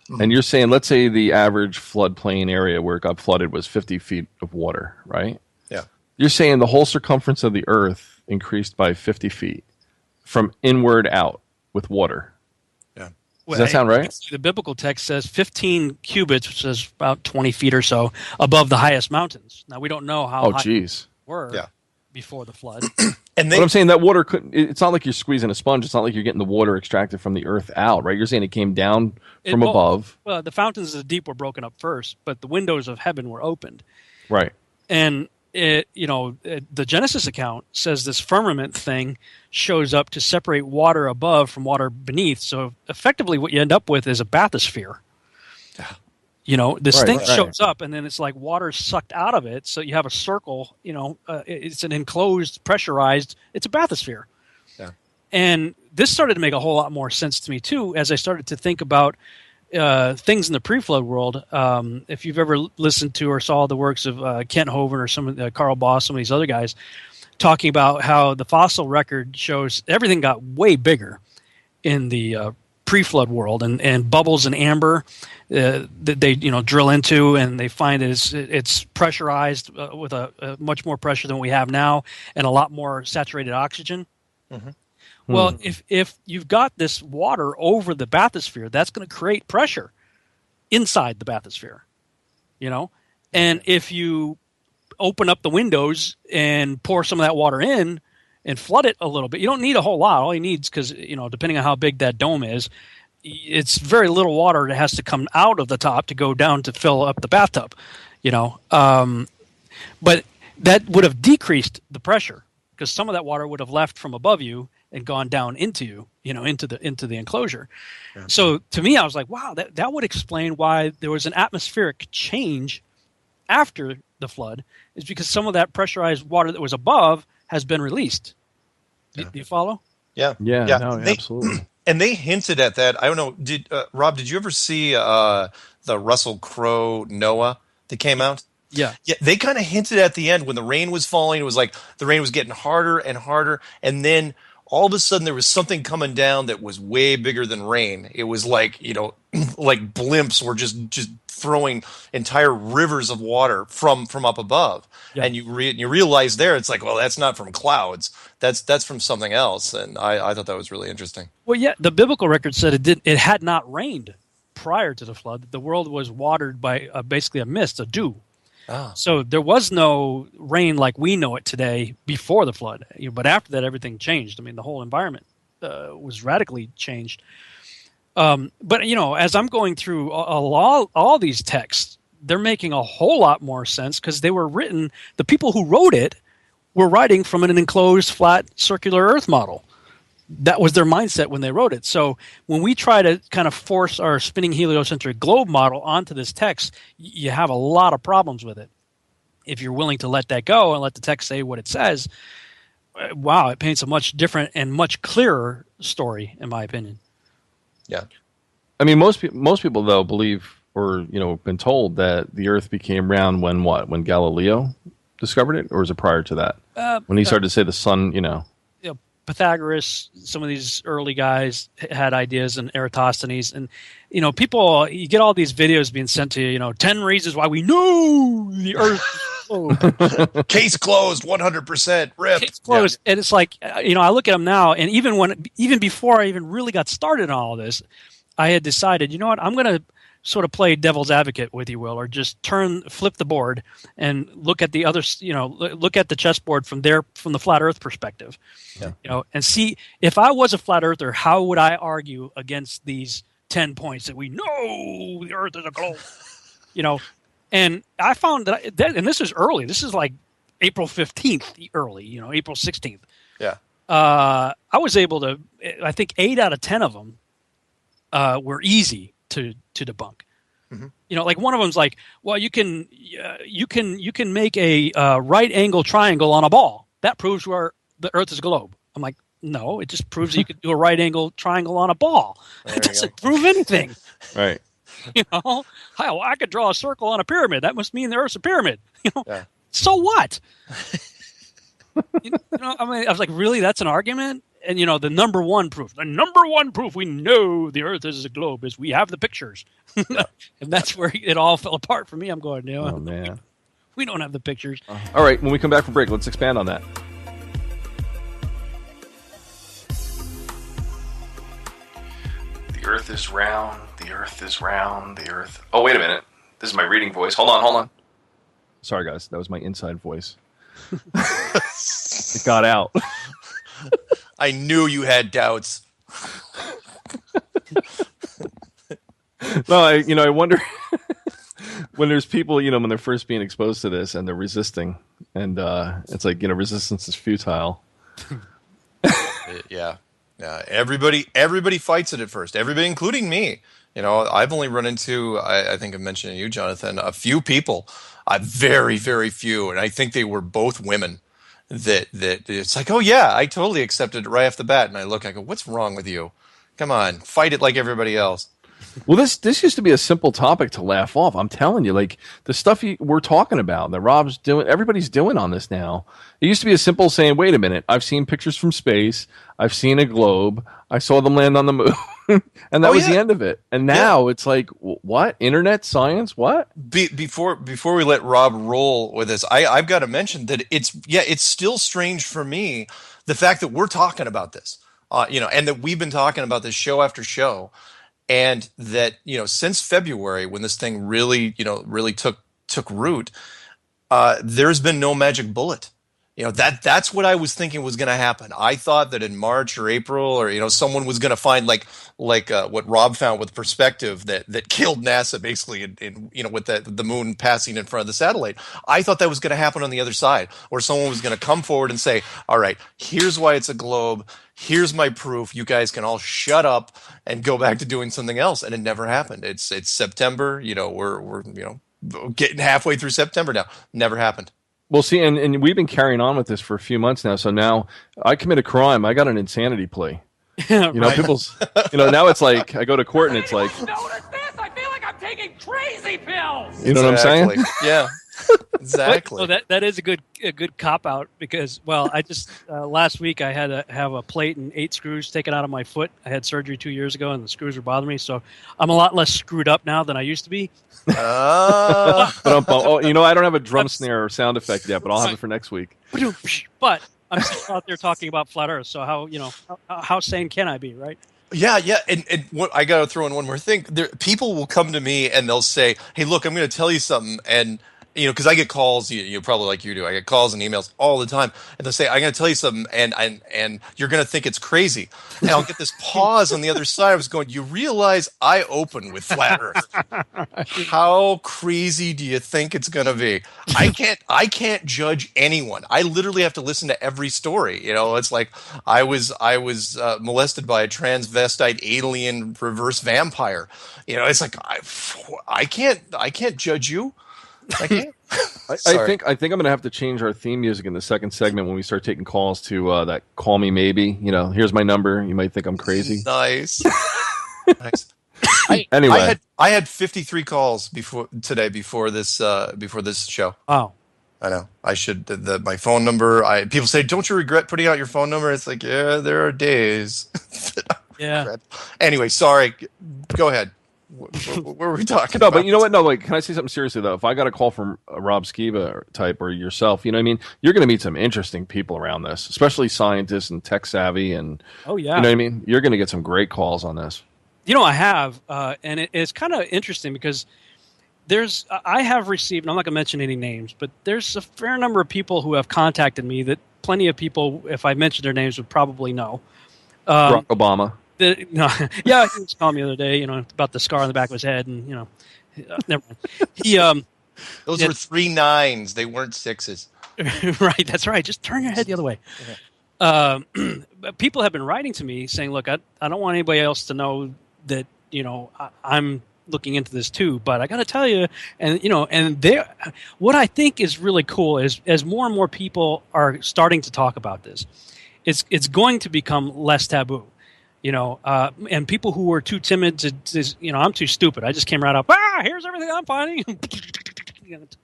Mm-hmm. And you're saying, let's say the average floodplain area where it got flooded was 50 feet of water, right? Yeah. You're saying the whole circumference of the Earth increased by 50 feet from inward out with water. Yeah. Does that sound right? The biblical text says 15 cubits, which is about 20 feet or so, above the highest mountains. Now, we don't know how high they were before the flood. But I'm saying that water couldn't. It's not like you're squeezing a sponge. It's not like you're getting the water extracted from the Earth out, right? You're saying it came down from above. Well, the fountains of the deep were broken up first, but the windows of heaven were opened. Right. And the Genesis account says this firmament thing shows up to separate water above from water beneath. So effectively, what you end up with is a bathysphere. This thing shows up, and then it's like water sucked out of it. So you have a circle. It's an enclosed, pressurized. It's a bathysphere. Yeah. And this started to make a whole lot more sense to me too, as I started to think about things in the pre-flood world. If you've ever listened to or saw the works of Kent Hovind or some of Carl Boss, some of these other guys, talking about how the fossil record shows everything got way bigger in the pre-flood world, and bubbles and amber that they drill into, and they find it's pressurized with a much more pressure than we have now, and a lot more saturated oxygen. Mm-hmm. Well, if you've got this water over the bathysphere, that's going to create pressure inside the bathysphere, and if you open up the windows and pour some of that water in and flood it a little bit, you don't need a whole lot. All you need is, because depending on how big that dome is, it's very little water that has to come out of the top to go down to fill up the bathtub, but that would have decreased the pressure, because some of that water would have left from above you and gone down into you, into the enclosure. Yeah. So to me, I was like, wow, that would explain why there was an atmospheric change after the flood, is because some of that pressurized water that was above has been released. Do you follow? Yeah. No, absolutely. And they hinted at that. I don't know. Rob, did you ever see the the Russell Crowe Noah that came out. Yeah. Yeah, they kind of hinted at the end when the rain was falling. It was like the rain was getting harder and harder, and then all of a sudden there was something coming down that was way bigger than rain. It was like, like blimps were just throwing entire rivers of water from up above. Yeah. And you realize there, it's like, well, that's not from clouds. That's from something else. And I thought that was really interesting. Well, yeah, the biblical record said it had not rained prior to the flood. The world was watered by basically a mist, a dew. Ah. So there was no rain like we know it today before the flood. But after that, everything changed. I mean, the whole environment was radically changed. But, as I'm going through all these texts, they're making a whole lot more sense because they were written, the people who wrote it were writing from an enclosed, flat, circular Earth model. That was their mindset when they wrote it. So when we try to kind of force our spinning heliocentric globe model onto this text, you have a lot of problems with it. If you're willing to let that go and let the text say what it says, wow, it paints a much different and much clearer story, in my opinion. Yeah. I mean, most people, though, believe or, been told that the Earth became round when Galileo discovered it? Or was it prior to that? When he started to say the sun, Pythagoras, some of these early guys had ideas, and Eratosthenes, and people. You get all these videos being sent to you. 10 reasons why we know the Earth. Case closed, 100%. Rip. Case closed, and it's like I look at them now, and even before I even really got started on all this, I had decided, you know what, I'm going to sort of play devil's advocate with you, Will, or just flip the board and look at the other, look at the chessboard from the flat Earth perspective, and see if I was a flat earther, how would I argue against these 10 points that we know the Earth is a globe, and I found that, and this is early, this is like April 15th, early, April 16th. Yeah. I was able to, I think 8 out of 10 of them were easy to debunk. Mm-hmm. Like one of them's like, well, you can make a right angle triangle on a ball. That proves where the Earth is a globe. I'm like, no, it just proves that you can do a right angle triangle on a ball. It doesn't prove anything. Right. I could draw a circle on a pyramid. That must mean the Earth's a pyramid. Yeah. So what? I was like, really? That's an argument? And the number one proof we know the Earth is a globe is we have the pictures. And that's where it all fell apart for me. I'm going, oh man, we don't have the pictures. All right, when we come back from break, let's expand on that. The Earth is round. The Earth is round. The Earth. Oh, wait a minute. This is my reading voice. Hold on. Sorry, guys. That was my inside voice. It got out. I knew you had doubts. No, I wonder when there's people, when they're first being exposed to this and they're resisting, and it's like, resistance is futile. Yeah. Everybody fights it at first. Everybody, including me. I've only run into, I think I mentioned to you, Jonathan, a few people, very, very few, and I think they were both women. That it's like, oh yeah, I totally accepted it right off the bat, and I go, what's wrong with you? Come on, fight it like everybody else. Well, this used to be a simple topic to laugh off. I'm telling you, like the stuff we're talking about that Rob's doing, everybody's doing on this now. It used to be a simple saying, wait a minute, I've seen pictures from space, I've seen a globe, I saw them land on the moon, and that was the end of it. And now it's like, what? Internet science? What? Before we let Rob roll with this, I've got to mention that it's still strange for me, the fact that we're talking about this, and that we've been talking about this show after show. And that, since February, when this thing really took root, there's been no magic bullet. That's what I was thinking was going to happen. I thought that in March or April, or someone was going to find like what Rob found with Perspective that killed NASA basically, in with the moon passing in front of the satellite. I thought that was going to happen on the other side, or someone was going to come forward and say, all right, here's why it's a globe. Here's my proof. You guys can all shut up and go back to doing something else. And it never happened. It's September. We're getting halfway through September now. Never happened. Well, see, and we've been carrying on with this for a few months now. So now I commit a crime. I got an insanity plea. Right. People's, now it's like I go to court and it's like, Notice this? I feel like I'm taking taking crazy pills. You know what I'm saying? Yeah. Exactly. So that is a good cop out because I just last week I had to have a plate and 8 screws taken out of my foot. I had surgery 2 years ago and the screws were bothering me, so I'm a lot less screwed up now than I used to be. Oh, you know, I don't have a drum snare or sound effect yet, but I'll have it for next week. But I'm still out there talking about flat Earth, so how sane can I be, right? Yeah, and what I got to throw in one more thing. People will come to me and they'll say, "Hey, look, I'm going to tell you something," and because I get calls, you probably like you do. I get calls and emails all the time, and they'll say, "I'm going to tell you something," and you're going to think it's crazy. And I'll get this pause on the other side. I was going, "You realize I open with flat Earth? How crazy do you think it's going to be?" I can't judge anyone. I literally have to listen to every story. It's like I was molested by a transvestite alien reverse vampire. It's like I can't judge you. I can't. I think I'm going to have to change our theme music in the second segment when we start taking calls to that "Call Me Maybe." Here's my number. You might think I'm crazy. Nice. Nice. Anyway, I had 53 calls before this show. Oh, I know. I should my phone number. People say, "Don't you regret putting out your phone number?" It's like, yeah, there are days. yeah. Anyway, sorry. Go ahead. What were we talking no, about? but you know what? No, can I say something seriously though? If I got a call from a Rob Skiba type or yourself, you know what I mean? You're going to meet some interesting people around this, especially scientists and tech savvy, and oh yeah, you know what I mean? You're going to get some great calls on this. I have, and it's kind of interesting because I have received, and I'm not going to mention any names, but there's a fair number of people who have contacted me that plenty of people, if I mentioned their names, would probably know. Barack Obama. He was calling me the other day, about the scar on the back of his head, and never mind. He, those were 3 9s; they weren't 6s. Right, that's right. Just turn your head the other way. People have been writing to me saying, "Look, I don't want anybody else to know that I'm looking into this too, but I got to tell you," and what I think is really cool is as more and more people are starting to talk about this, it's going to become less taboo. And people who were too timid to I'm too stupid. I just came right up. Here's everything I'm finding.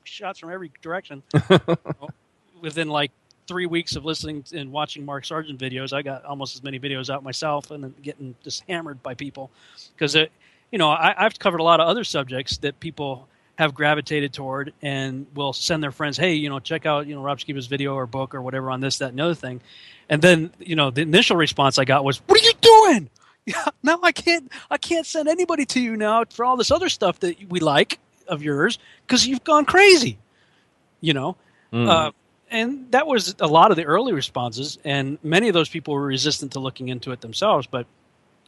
Shots from every direction. Within like 3 weeks of listening and watching Mark Sargent videos, I got almost as many videos out myself, and then getting just hammered by people because I've covered a lot of other subjects that people have gravitated toward and will send their friends, "Hey, check out Rob Skiba's video or book or whatever on this, that, and the other thing." And then, the initial response I got was, "What are you doing? Yeah, now I can't send anybody to you now for all this other stuff that we like of yours because you've gone crazy." And that was a lot of the early responses, and many of those people were resistant to looking into it themselves. But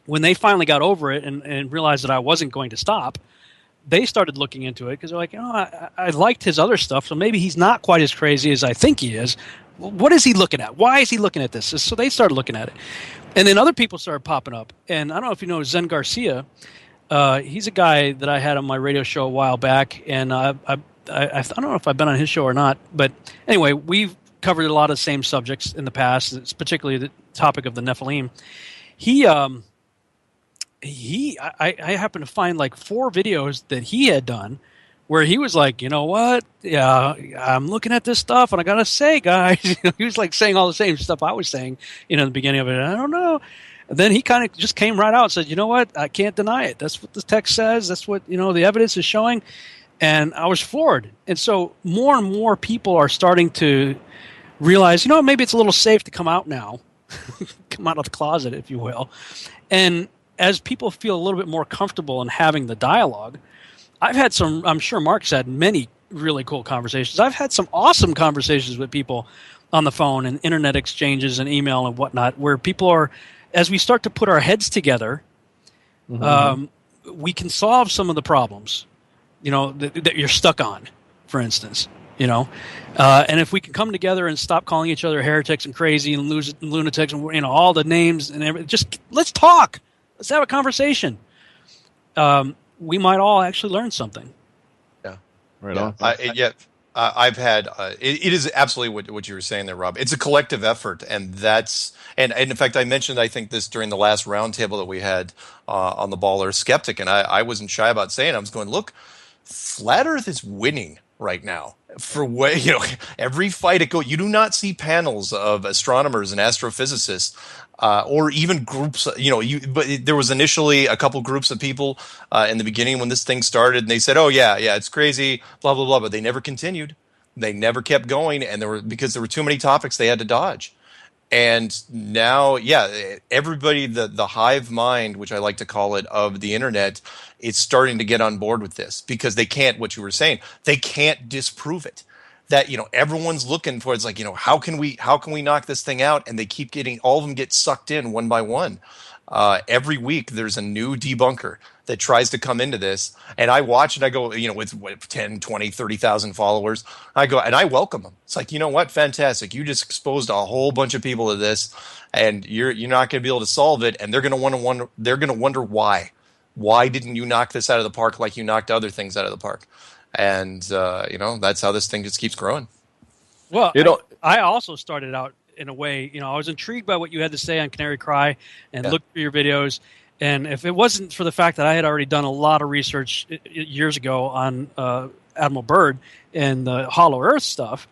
when they finally got over it and realized that I wasn't going to stop, they started looking into it because they're like, I liked his other stuff, so maybe he's not quite as crazy as I think he is. What is he looking at? Why is he looking at this? So they started looking at it. And then other people started popping up. And I don't know if you know Zen Garcia. He's a guy that I had on my radio show a while back. And I don't know if I've been on his show or not. But anyway, we've covered a lot of the same subjects in the past. It's particularly the topic of the Nephilim. I happened to find like 4 videos that he had done where he was like, "You know what? Yeah, I'm looking at this stuff, and I gotta say, guys," he was like saying all the same stuff I was saying, in the beginning of it. I don't know. And then he kind of just came right out and said, "You know what? I can't deny it. That's what the text says. That's what the evidence is showing." And I was floored. And so more and more people are starting to realize, maybe it's a little safe to come out now, come out of the closet, if you will. And as people feel a little bit more comfortable in having the dialogue, I've had I'm sure Mark's had many really cool conversations. I've had some awesome conversations with people on the phone and internet exchanges and email and whatnot, where people are, as we start to put our heads together, we can solve some of the problems, that you're stuck on, for instance, and if we can come together and stop calling each other heretics and crazy and lunatics and, all the names and everything, just let's talk. Let's have a conversation. We might all actually learn something. Yeah. Right on. I've had it is absolutely what you were saying there, Rob. It's a collective effort, and and in fact, I mentioned I think this during the last roundtable that we had on the Baller Skeptic, and I wasn't shy about saying I was going, look, Flat Earth is winning right now. For way, every fight it goes, you do not see panels of astronomers and astrophysicists, or even groups. But there was initially a couple groups of people in the beginning when this thing started, and they said, "Oh yeah, it's crazy," blah blah blah. But they never continued. They never kept going, and because there were too many topics they had to dodge. And now, everybody, the hive mind, which I like to call it, of the internet, is starting to get on board with this because they can't, what you were saying, they can't disprove it. That, everyone's looking for, it's like, how can we knock this thing out? And they keep all of them get sucked in one by one. Every week there's a new debunker that tries to come into this, and I watch and I go, with 10, 20, 30,000 followers, I go and I welcome them. It's like, you know what? Fantastic. You just exposed a whole bunch of people to this, and you're not going to be able to solve it, and they're going to wonder why. Why didn't you knock this out of the park like you knocked other things out of the park? And that's how this thing just keeps growing. Well, I also started out in a way, I was intrigued by what you had to say on Canary Cry and looked through your videos. And if it wasn't for the fact that I had already done a lot of research years ago on Admiral Byrd and the Hollow Earth stuff,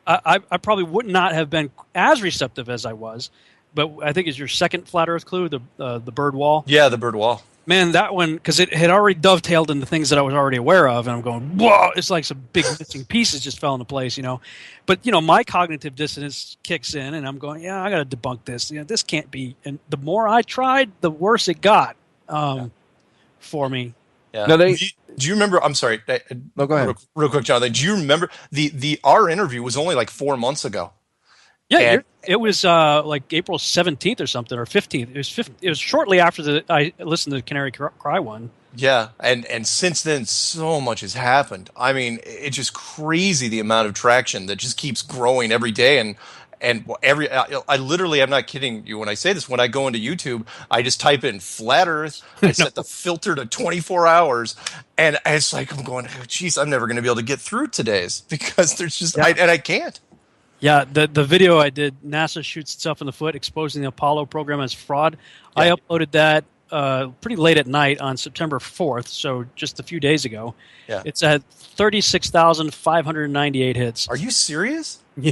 I probably would not have been as receptive as I was. But I think it's your second Flat Earth clue, the Byrd Wall. Yeah, the Byrd Wall. Man, that one, because it had already dovetailed into things that I was already aware of, and I'm going, whoa, it's like some big missing pieces just fell into place, But, my cognitive dissonance kicks in, and I'm going, I got to debunk this. This can't be. And the more I tried, the worse it got for me. Yeah. Now, do you remember, I'm sorry. No, go ahead. Real quick, Jonathan. Do you remember, our interview was only like 4 months ago. Yeah, it was like April 17th or something, or 15th. It was shortly after I listened to the Canary Cry one. Yeah, and since then, so much has happened. I mean, it's just crazy the amount of traction that just keeps growing every day. And I literally, I'm not kidding you when I say this. When I go into YouTube, I just type in Flat Earth. I set the filter to 24 hours, and it's like I'm going, geez, I'm never going to be able to get through today's because there's just I can't. Yeah, the video I did, NASA shoots itself in the foot, exposing the Apollo program as fraud. Yeah. I uploaded that pretty late at night on September 4th, so just a few days ago. Yeah. It's at 36,598 hits. Are you serious? Yeah.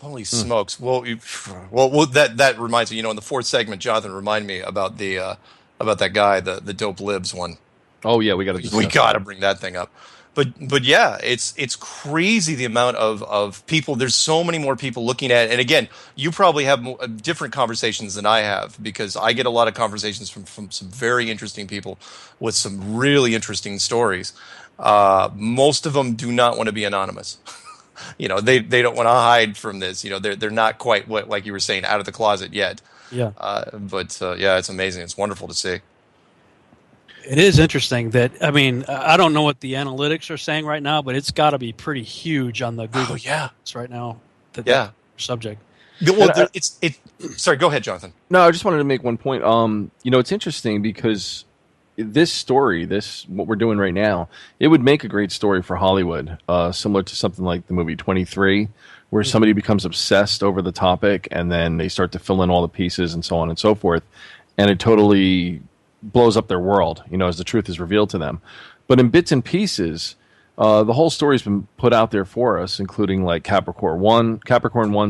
Holy smokes! Well, that reminds me. In the fourth segment, Jonathan reminded me about that guy, the dope libs one. Oh yeah, we got to bring that thing up. But yeah, it's crazy the amount of people. There's so many more people looking at it. And again, you probably have different conversations than I have because I get a lot of conversations from some very interesting people with some really interesting stories. Most of them do not want to be anonymous. They don't want to hide from this. They're not quite like you were saying, out of the closet yet. Yeah. But it's amazing. It's wonderful to see. It is interesting that, I don't know what the analytics are saying right now, but it's got to be pretty huge on the Google right now. That subject. Well, sorry, go ahead, Jonathan. No, I just wanted to make one point. It's interesting because this story, what we're doing right now, it would make a great story for Hollywood, similar to something like the movie 23, where somebody becomes obsessed over the topic and then they start to fill in all the pieces and so on and so forth, and it totally blows up their world, as the truth is revealed to them. But in bits and pieces, the whole story's been put out there for us, including like Capricorn 1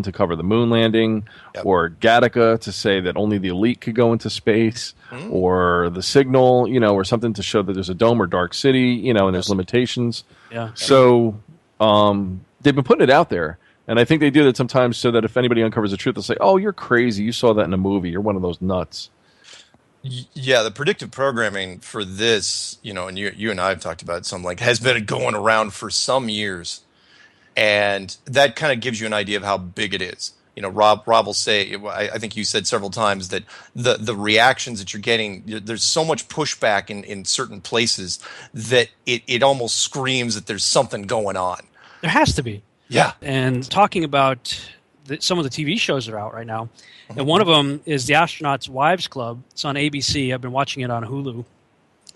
to cover the moon landing, or Gattaca to say that only the elite could go into space, or the signal, or something to show that there's a dome or dark city, and there's limitations. Yeah. So they've been putting it out there. And I think they do that sometimes so that if anybody uncovers the truth, they'll say, oh, you're crazy. You saw that in a movie. You're one of those nuts. Yeah, the predictive programming for this, and you and I have talked about some, has been going around for some years, and that kind of gives you an idea of how big it is. Rob will say, I think you said several times that the reactions that you're getting, there's so much pushback in certain places that it almost screams that there's something going on. There has to be. Yeah. And talking about some of the TV shows that are out right now, and one of them is The Astronauts' Wives Club. It's on ABC. I've been watching it on Hulu.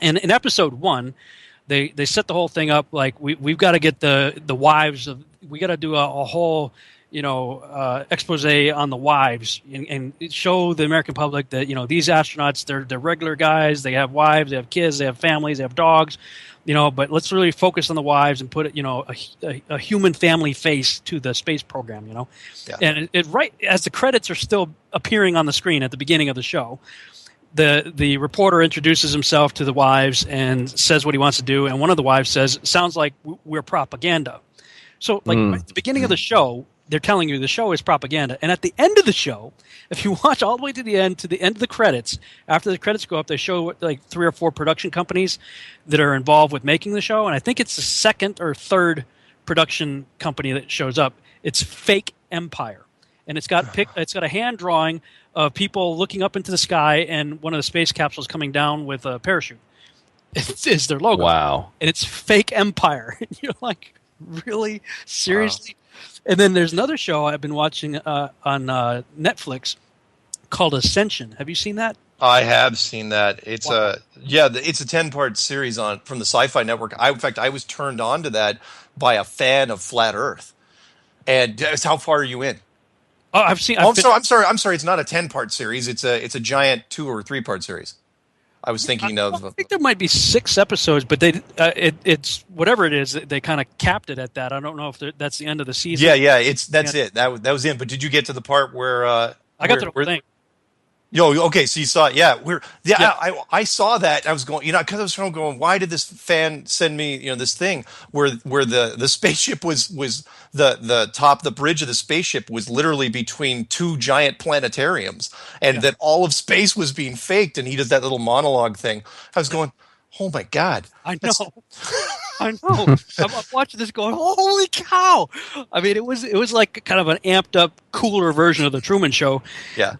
And in episode 1, They set the whole thing up like we've got to get the wives of, we got to do a whole expose on the wives and show the American public that these astronauts, they're regular guys, they have wives, they have kids, they have families, they have dogs, but let's really focus on the wives and put a human family face to the space program. Yeah. And it right as the credits are still appearing on the screen at the beginning of the show, the reporter introduces himself to the wives and says what he wants to do, and one of the wives says, "Sounds like we're propaganda." So, at the beginning of the show, they're telling you the show is propaganda, and at the end of the show, if you watch all the way to the end of the credits, after the credits go up, they show like 3 or 4 production companies that are involved with making the show, and I think it's the second or third production company that shows up. It's Fake Empire, and it's got a hand drawing of people looking up into the sky and one of the space capsules coming down with a parachute. It's their logo. Wow. And it's Fake Empire. You're like, really? Seriously? Wow. And then there's another show I've been watching on Netflix called Ascension. Have you seen that? I have seen that. It's Wow. it's a 10-part series from the Sci-Fi Network. In fact, I was turned on to that by a fan of Flat Earth. And how far are you in? Oh, I'm sorry. It's not a 10-part series. It's a giant 2 or 3-part series. I was thinking I think there might be 6 episodes, but it's whatever it is. They kind of capped it at that. I don't know if that's the end of the season. Yeah. That's it. That was it. But did you get to the part where I got to the whole thing? Yo, okay. So you saw it. Yeah, I saw that. I was going, because I was going, why did this fan send me, this thing where the spaceship was the top, the bridge of the spaceship was literally between 2 giant planetariums, and that all of space was being faked. And he does that little monologue thing. I was going, oh my God. I know. I know. I'm watching this going, holy cow. I mean, it was like kind of an amped up, cooler version of the Truman Show. Yeah.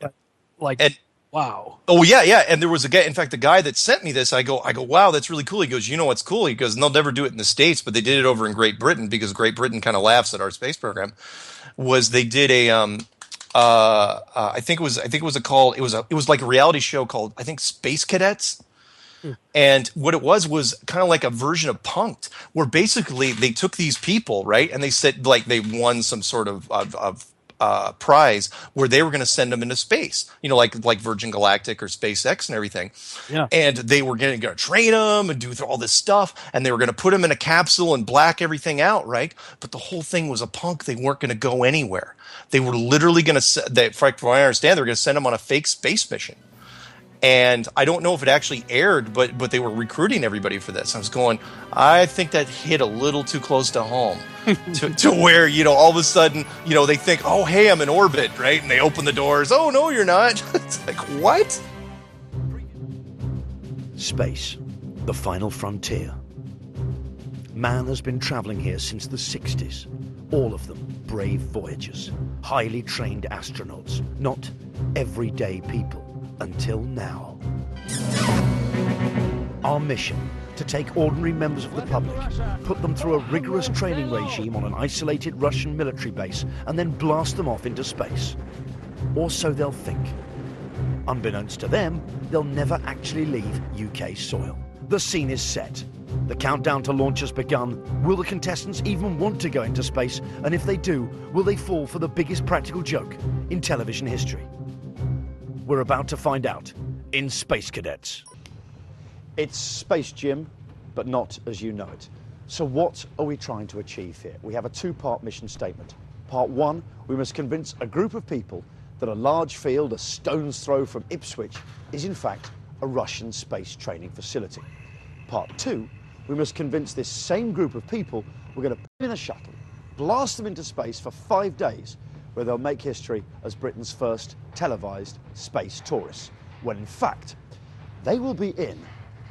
Wow. Oh yeah. And there was a guy, in fact, the guy that sent me this, I go, wow, that's really cool. He goes, you know what's cool? He goes, and they'll never do it in the States, but they did it over in Great Britain because Great Britain kind of laughs at our space program. Was they did a I think it was like a reality show called, I think, Space Cadets. And what it was kind of like a version of Punk'd, where basically they took these people, right, and they said like they won some sort of prize where they were going to send them into space, like Virgin Galactic or SpaceX and everything. Yeah. And they were going to train them and do all this stuff, and they were going to put them in a capsule and black everything out, right? But the whole thing was a punk. They weren't going to go anywhere. They were literally going to, from what I understand, they were going to send them on a fake space mission. And I don't know if it actually aired, but they were recruiting everybody for this. I was going, I think that hit a little too close to home to where, all of a sudden, they think, oh, hey, I'm in orbit, right? And they open the doors. Oh, no, you're not. It's like, what? Space, the final frontier. Man has been traveling here since the 60s. All of them brave voyagers, highly trained astronauts, not everyday people. Until now. Our mission, to take ordinary members of the public, put them through a rigorous training regime on an isolated Russian military base, and then blast them off into space. Or so they'll think. Unbeknownst to them, they'll never actually leave UK soil. The scene is set. The countdown to launch has begun. Will the contestants even want to go into space? And if they do, will they fall for the biggest practical joke in television history? We're about to find out in Space Cadets. It's Space Gym, but not as you know it. So what are we trying to achieve here? We have a 2-part mission statement. Part 1, we must convince a group of people that a large field a stone's throw from Ipswich is in fact a Russian space training facility. Part 2, we must convince this same group of people we're going to put in a shuttle, blast them into space for 5 days, where they'll make history as Britain's first televised space tourists, when in fact they will be in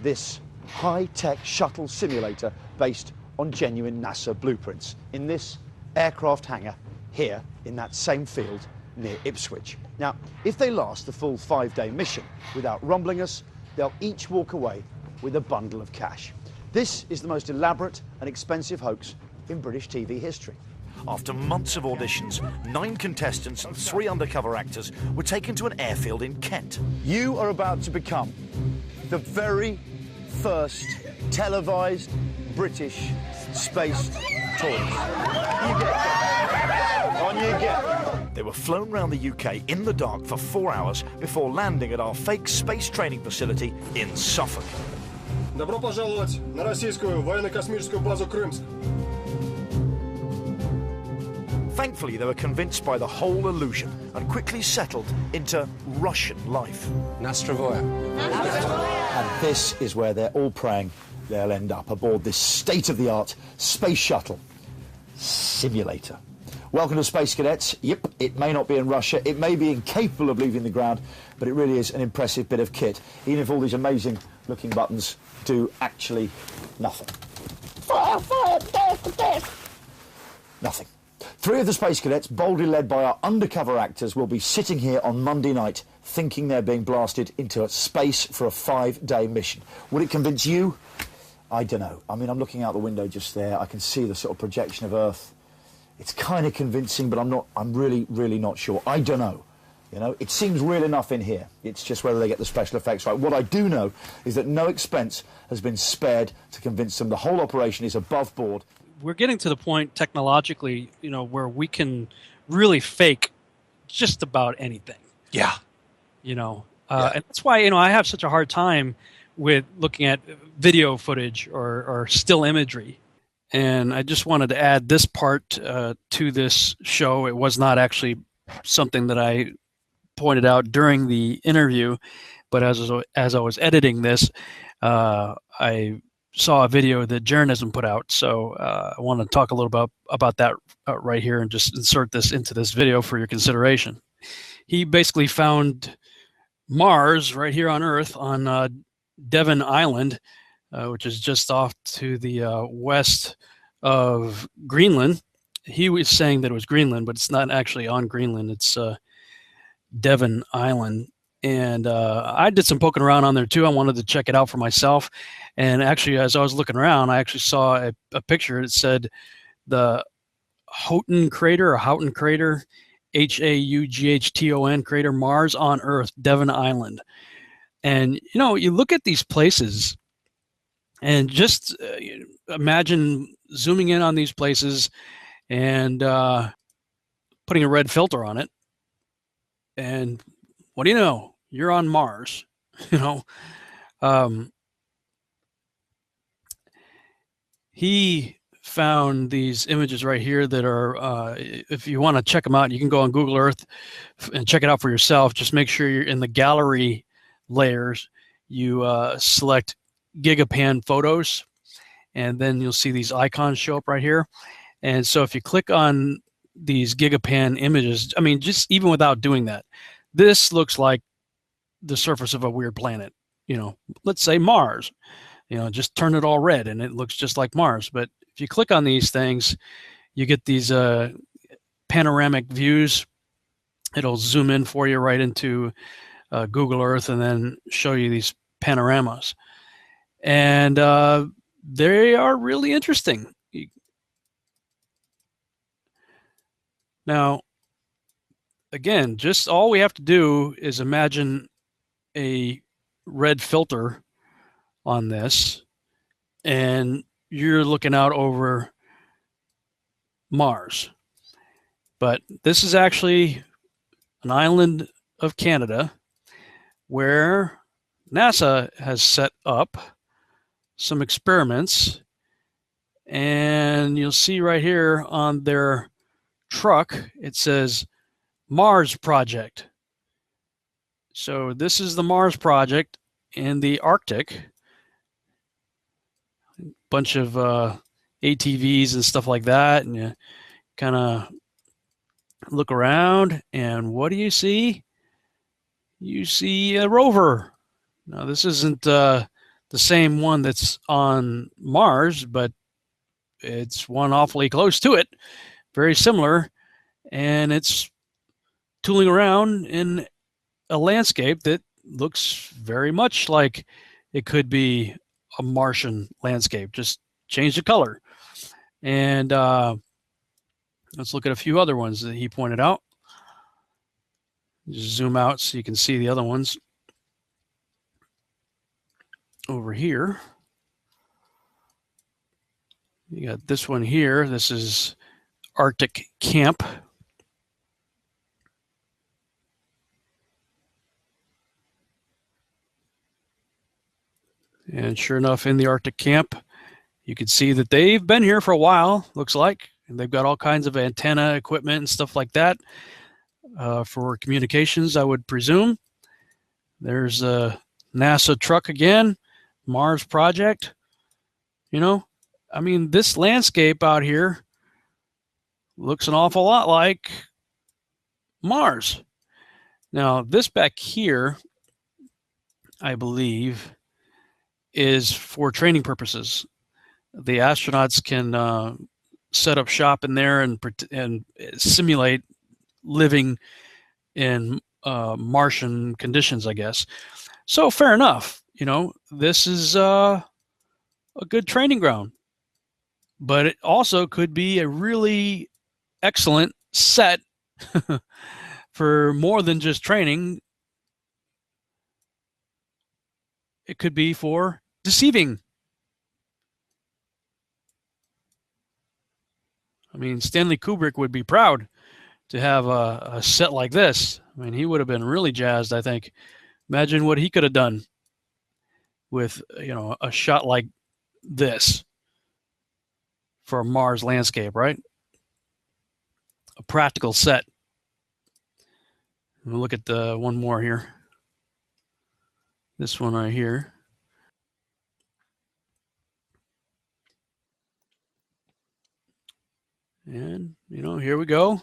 this high-tech shuttle simulator based on genuine NASA blueprints in this aircraft hangar here in that same field near Ipswich. Now, if they last the full 5-day mission without rumbling us, they'll each walk away with a bundle of cash. This is the most elaborate and expensive hoax in British TV history. After months of auditions, 9 contestants and 3 undercover actors were taken to an airfield in Kent. You are about to become the very first televised British space tours. You get it. On you get. They were flown around the UK in the dark for 4 hours before landing at our fake space training facility in Suffolk. Добро пожаловать на российскую военно-космическую базу Крымск. Thankfully, they were convinced by the whole illusion and quickly settled into Russian life. Nastrovaya. And this is where they're all praying they'll end up, aboard this state-of-the-art space shuttle simulator. Welcome to Space Cadets. Yep, it may not be in Russia, it may be incapable of leaving the ground, but it really is an impressive bit of kit, even if all these amazing-looking buttons do actually nothing. Fire, fire, death, death! Nothing. 3 of the Space Cadets, boldly led by our undercover actors, will be sitting here on Monday night thinking they're being blasted into space for a 5-day mission. Would it convince you? I don't know. I mean, I'm looking out the window just there. I can see the sort of projection of Earth. It's kind of convincing, but I'm really, really not sure. I don't know. You know, it seems real enough in here. It's just whether they get the special effects right. What I do know is that no expense has been spared to convince them the whole operation is above board. We're getting to the point technologically, where we can really fake just about anything. Yeah. And that's why, I have such a hard time with looking at video footage or still imagery. And I just wanted to add this part to this show. It was not actually something that I pointed out during the interview, but as I was editing this, I saw a video that Journalism put out, so I want to talk a little about that right here and just insert this into this video for your consideration. He basically found Mars right here on Earth on Devon Island, which is just off to the west of Greenland. He was saying that it was Greenland, but it's not actually on Greenland. It's Devon Island. And I did some poking around on there too. I wanted to check it out for myself. And actually, as I was looking around, I actually saw a picture. It said the Houghton crater, Haughton crater, Mars on Earth, Devon Island. And, you look at these places and just imagine zooming in on these places and putting a red filter on it. And what do you know? You're on Mars, He found these images right here that are, if you want to check them out, you can go on Google Earth and check it out for yourself. Just make sure you're in the gallery layers. You select Gigapan Photos, and then you'll see these icons show up right here. And so if you click on these Gigapan images, I mean, just even without doing that, this looks like the surface of a weird planet, let's say Mars, just turn it all red and it looks just like Mars. But if you click on these things, you get these panoramic views. It'll zoom in for you right into Google Earth and then show you these panoramas. And they are really interesting. Now, again, just all we have to do is imagine a red filter on this, and you're looking out over Mars. But this is actually an island of Canada where NASA has set up some experiments, and you'll see right here on their truck, it says Mars Project. So this is the Mars Project in the Arctic. A bunch of ATVs and stuff like that, and you kind of look around, and what do you see? You see a rover. Now, this isn't the same one that's on Mars, but it's one awfully close to it, very similar, and it's tooling around in a landscape that looks very much like it could be a Martian landscape, just change the color. And let's look at a few other ones that he pointed out. Just zoom out so you can see the other ones over here. You got this one here. This is Arctic Camp. And sure enough, in the Arctic Camp, you can see that they've been here for a while, looks like. And they've got all kinds of antenna equipment and stuff like that for communications, I would presume. There's a NASA truck again, Mars project. You know, I mean, this landscape out here looks an awful lot like Mars. Now, this back here, I believe, is for training purposes. The astronauts can set up shop in there and simulate living in Martian conditions, I guess. So fair enough. You know, this is a good training ground, but it also could be a really excellent set for more than just training. It could be for deceiving. I mean, Stanley Kubrick would be proud to have a set like this. I mean, he would have been really jazzed, I think. Imagine what he could have done with, you know, a shot like this for a Mars landscape, right? A practical set. We'll look at the one more here. This one right here. And, you know, here we go.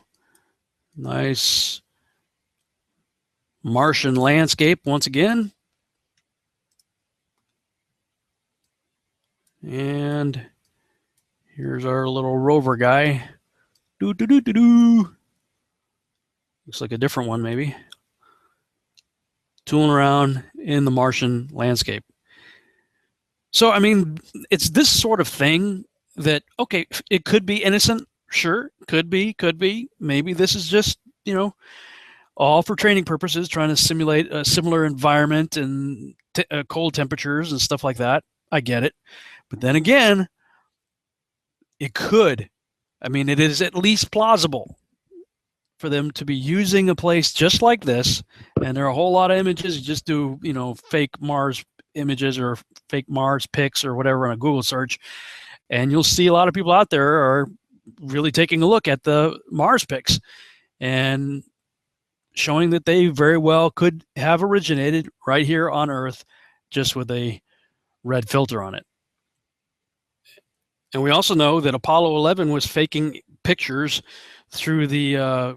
Nice Martian landscape once again. And here's our little rover guy. Doo-doo-doo-doo-doo. Looks like a different one, maybe. Tooling around in the Martian landscape. So, I mean, it's this sort of thing that, okay, it could be innocent. Sure, could be. Maybe this is just, you know, all for training purposes, trying to simulate a similar environment and cold temperatures and stuff like that. I get it. But then again, it could. I mean, it is at least plausible for them to be using a place just like this. And there are a whole lot of images. You just do, you know, fake Mars images or fake Mars pics or whatever on a Google search. And you'll see a lot of people out there are really taking a look at the Mars pics and showing that they very well could have originated right here on Earth just with a red filter on it. And we also know that Apollo 11 was faking pictures through the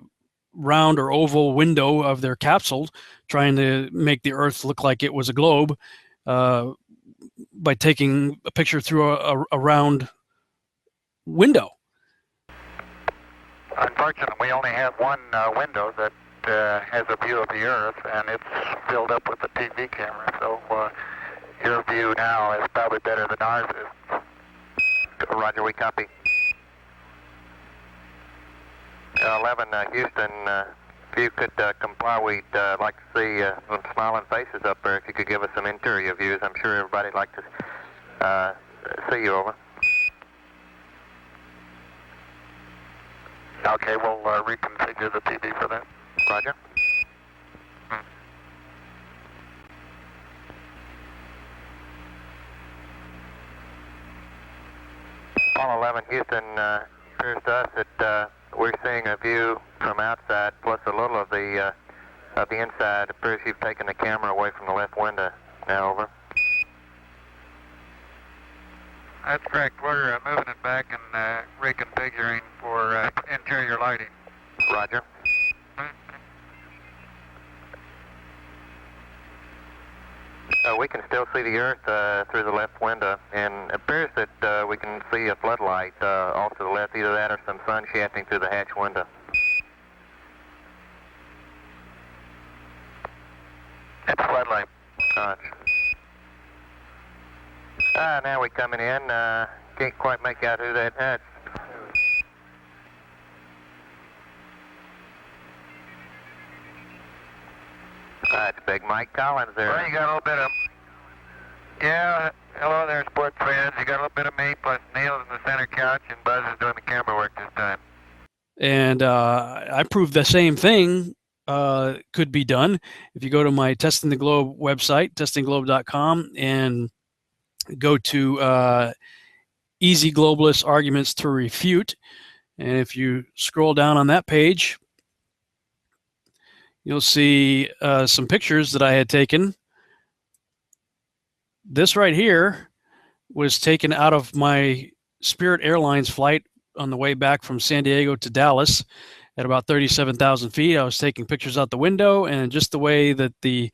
round or oval window of their capsule, trying to make the Earth look like it was a globe by taking a picture through a round window. Unfortunately, we only have one window that has a view of the Earth, and it's filled up with a TV camera. So your view now is probably better than ours is. Roger, we copy. 11, Houston, if you could comply, we'd like to see some smiling faces up there. If you could give us some interior views, I'm sure everybody'd like to see you. Over. Okay, we'll reconfigure the TV for that. Roger. Apollo 11, Houston, appears to us that we're seeing a view from outside plus a little of the inside. It appears you've taken the camera away from the left window. Now, over. That's correct. We're moving it back and reconfiguring for interior lighting. Roger. We can still see the Earth through the left window, and it appears that we can see a floodlight off to the left, either that or some sun shafting through the hatch window. It's a floodlight. Now we're coming in. Can't quite make out who that hatch. That's Big Mike Collins there. Well, you got a little bit of... Yeah, Hello there, sports fans. You got a little bit of me plus Neil's in the center couch, and Buzz is doing the camera work this time. And I proved the same thing could be done. If you go to my Testing the Globe website, testingglobe.com, and go to Easy Globalist Arguments to Refute, and if you scroll down on that page, you'll see some pictures that I had taken. This right here was taken out of my Spirit Airlines flight on the way back from San Diego to Dallas at about 37,000 feet. I was taking pictures out the window, and just the way that the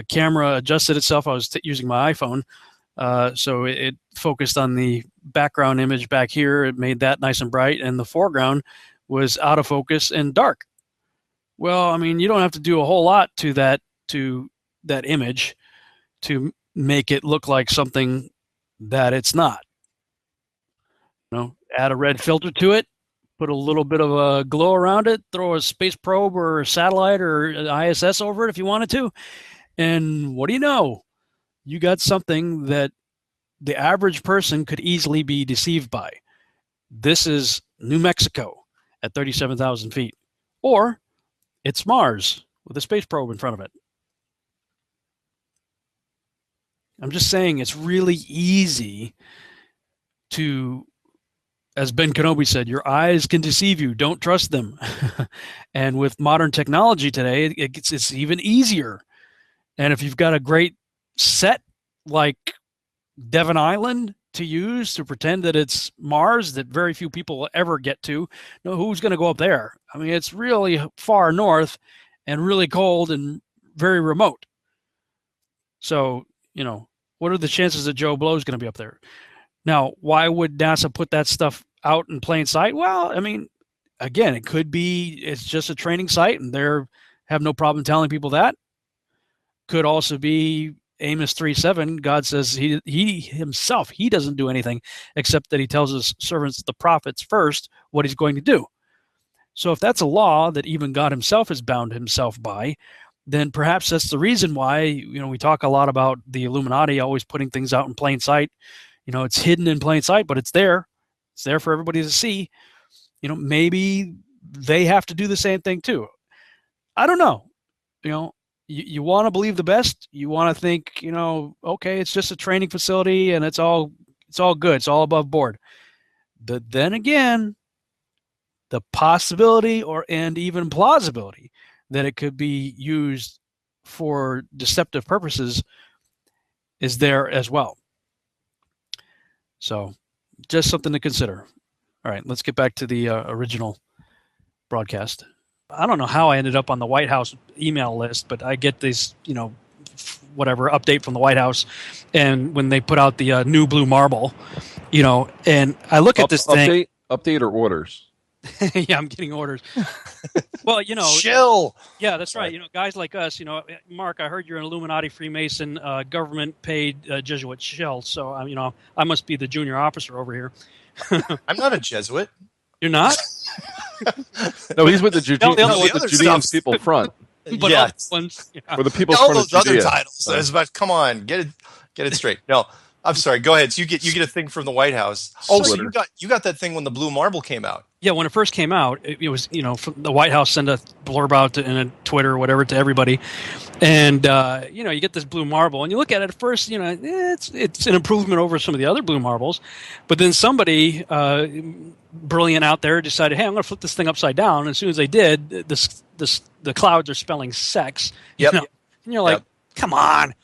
camera adjusted itself, I was using my iPhone. So it focused on the background image back here. It made that nice and bright, and the foreground was out of focus and dark. Well, I mean, you don't have to do a whole lot to that image to make it look like something that it's not. You know, add a red filter to it, put a little bit of a glow around it, throw a space probe or a satellite or ISS over it if you wanted to, and what do you know? You got something that the average person could easily be deceived by. This is New Mexico at 37,000 feet. Or it's Mars with a space probe in front of it. I'm just saying it's really easy to, as Ben Kenobi said, your eyes can deceive you. Don't trust them. And with modern technology today, it's even easier. And if you've got a great set like Devon Island to use to pretend that it's Mars that very few people will ever get to, no, who's going to go up there? I mean, it's really far north and really cold and very remote. So, you know, what are the chances that Joe Blow is going to be up there? Now, why would NASA put that stuff out in plain sight? Well, I mean, again, it could be it's just a training site and they have no problem telling people that. Could also be Amos 3:7. God says he himself, he doesn't do anything except that he tells his servants, the prophets, first what he's going to do. So if that's a law that even God himself has bound himself by, then perhaps that's the reason why, you know, we talk a lot about the Illuminati always putting things out in plain sight. You know, it's hidden in plain sight, but it's there. It's there for everybody to see. You know, maybe they have to do the same thing too. I don't know. You know, you want to believe the best. You want to think, you know, okay, it's just a training facility and it's all good. It's all above board. But then again, the possibility and even plausibility that it could be used for deceptive purposes is there as well. So just something to consider. All right, let's get back to the original broadcast. I don't know how I ended up on the White House email list, but I get this, you know, whatever update from the White House, and when they put out the new blue marble, you know, and I look at this thing. Update or orders? Yeah, I'm getting orders. Well, you know, Shill. Yeah, that's right. You know, guys like us. You know, Mark, I heard you're an Illuminati, Freemason, government-paid Jesuit shill. So, you know, I must be the junior officer over here. I'm not a Jesuit. You're not? No, he's with the other Judean people front. But Yeah. Or the people All front those of other Judea. titles. It's about, come on, get it straight. No, I'm sorry. Go ahead. So you get a thing from the White House. Oh, so you got that thing when the blue marble came out. Yeah, when it first came out, it was, you know, the White House sent a blurb out in a Twitter or whatever to everybody, and you know, you get this blue marble, and you look at it at first, you know, it's an improvement over some of the other blue marbles, but then somebody brilliant out there decided, hey, I'm going to flip this thing upside down, and as soon as they did, the clouds are spelling sex. Yep. You know? And you're like, come on.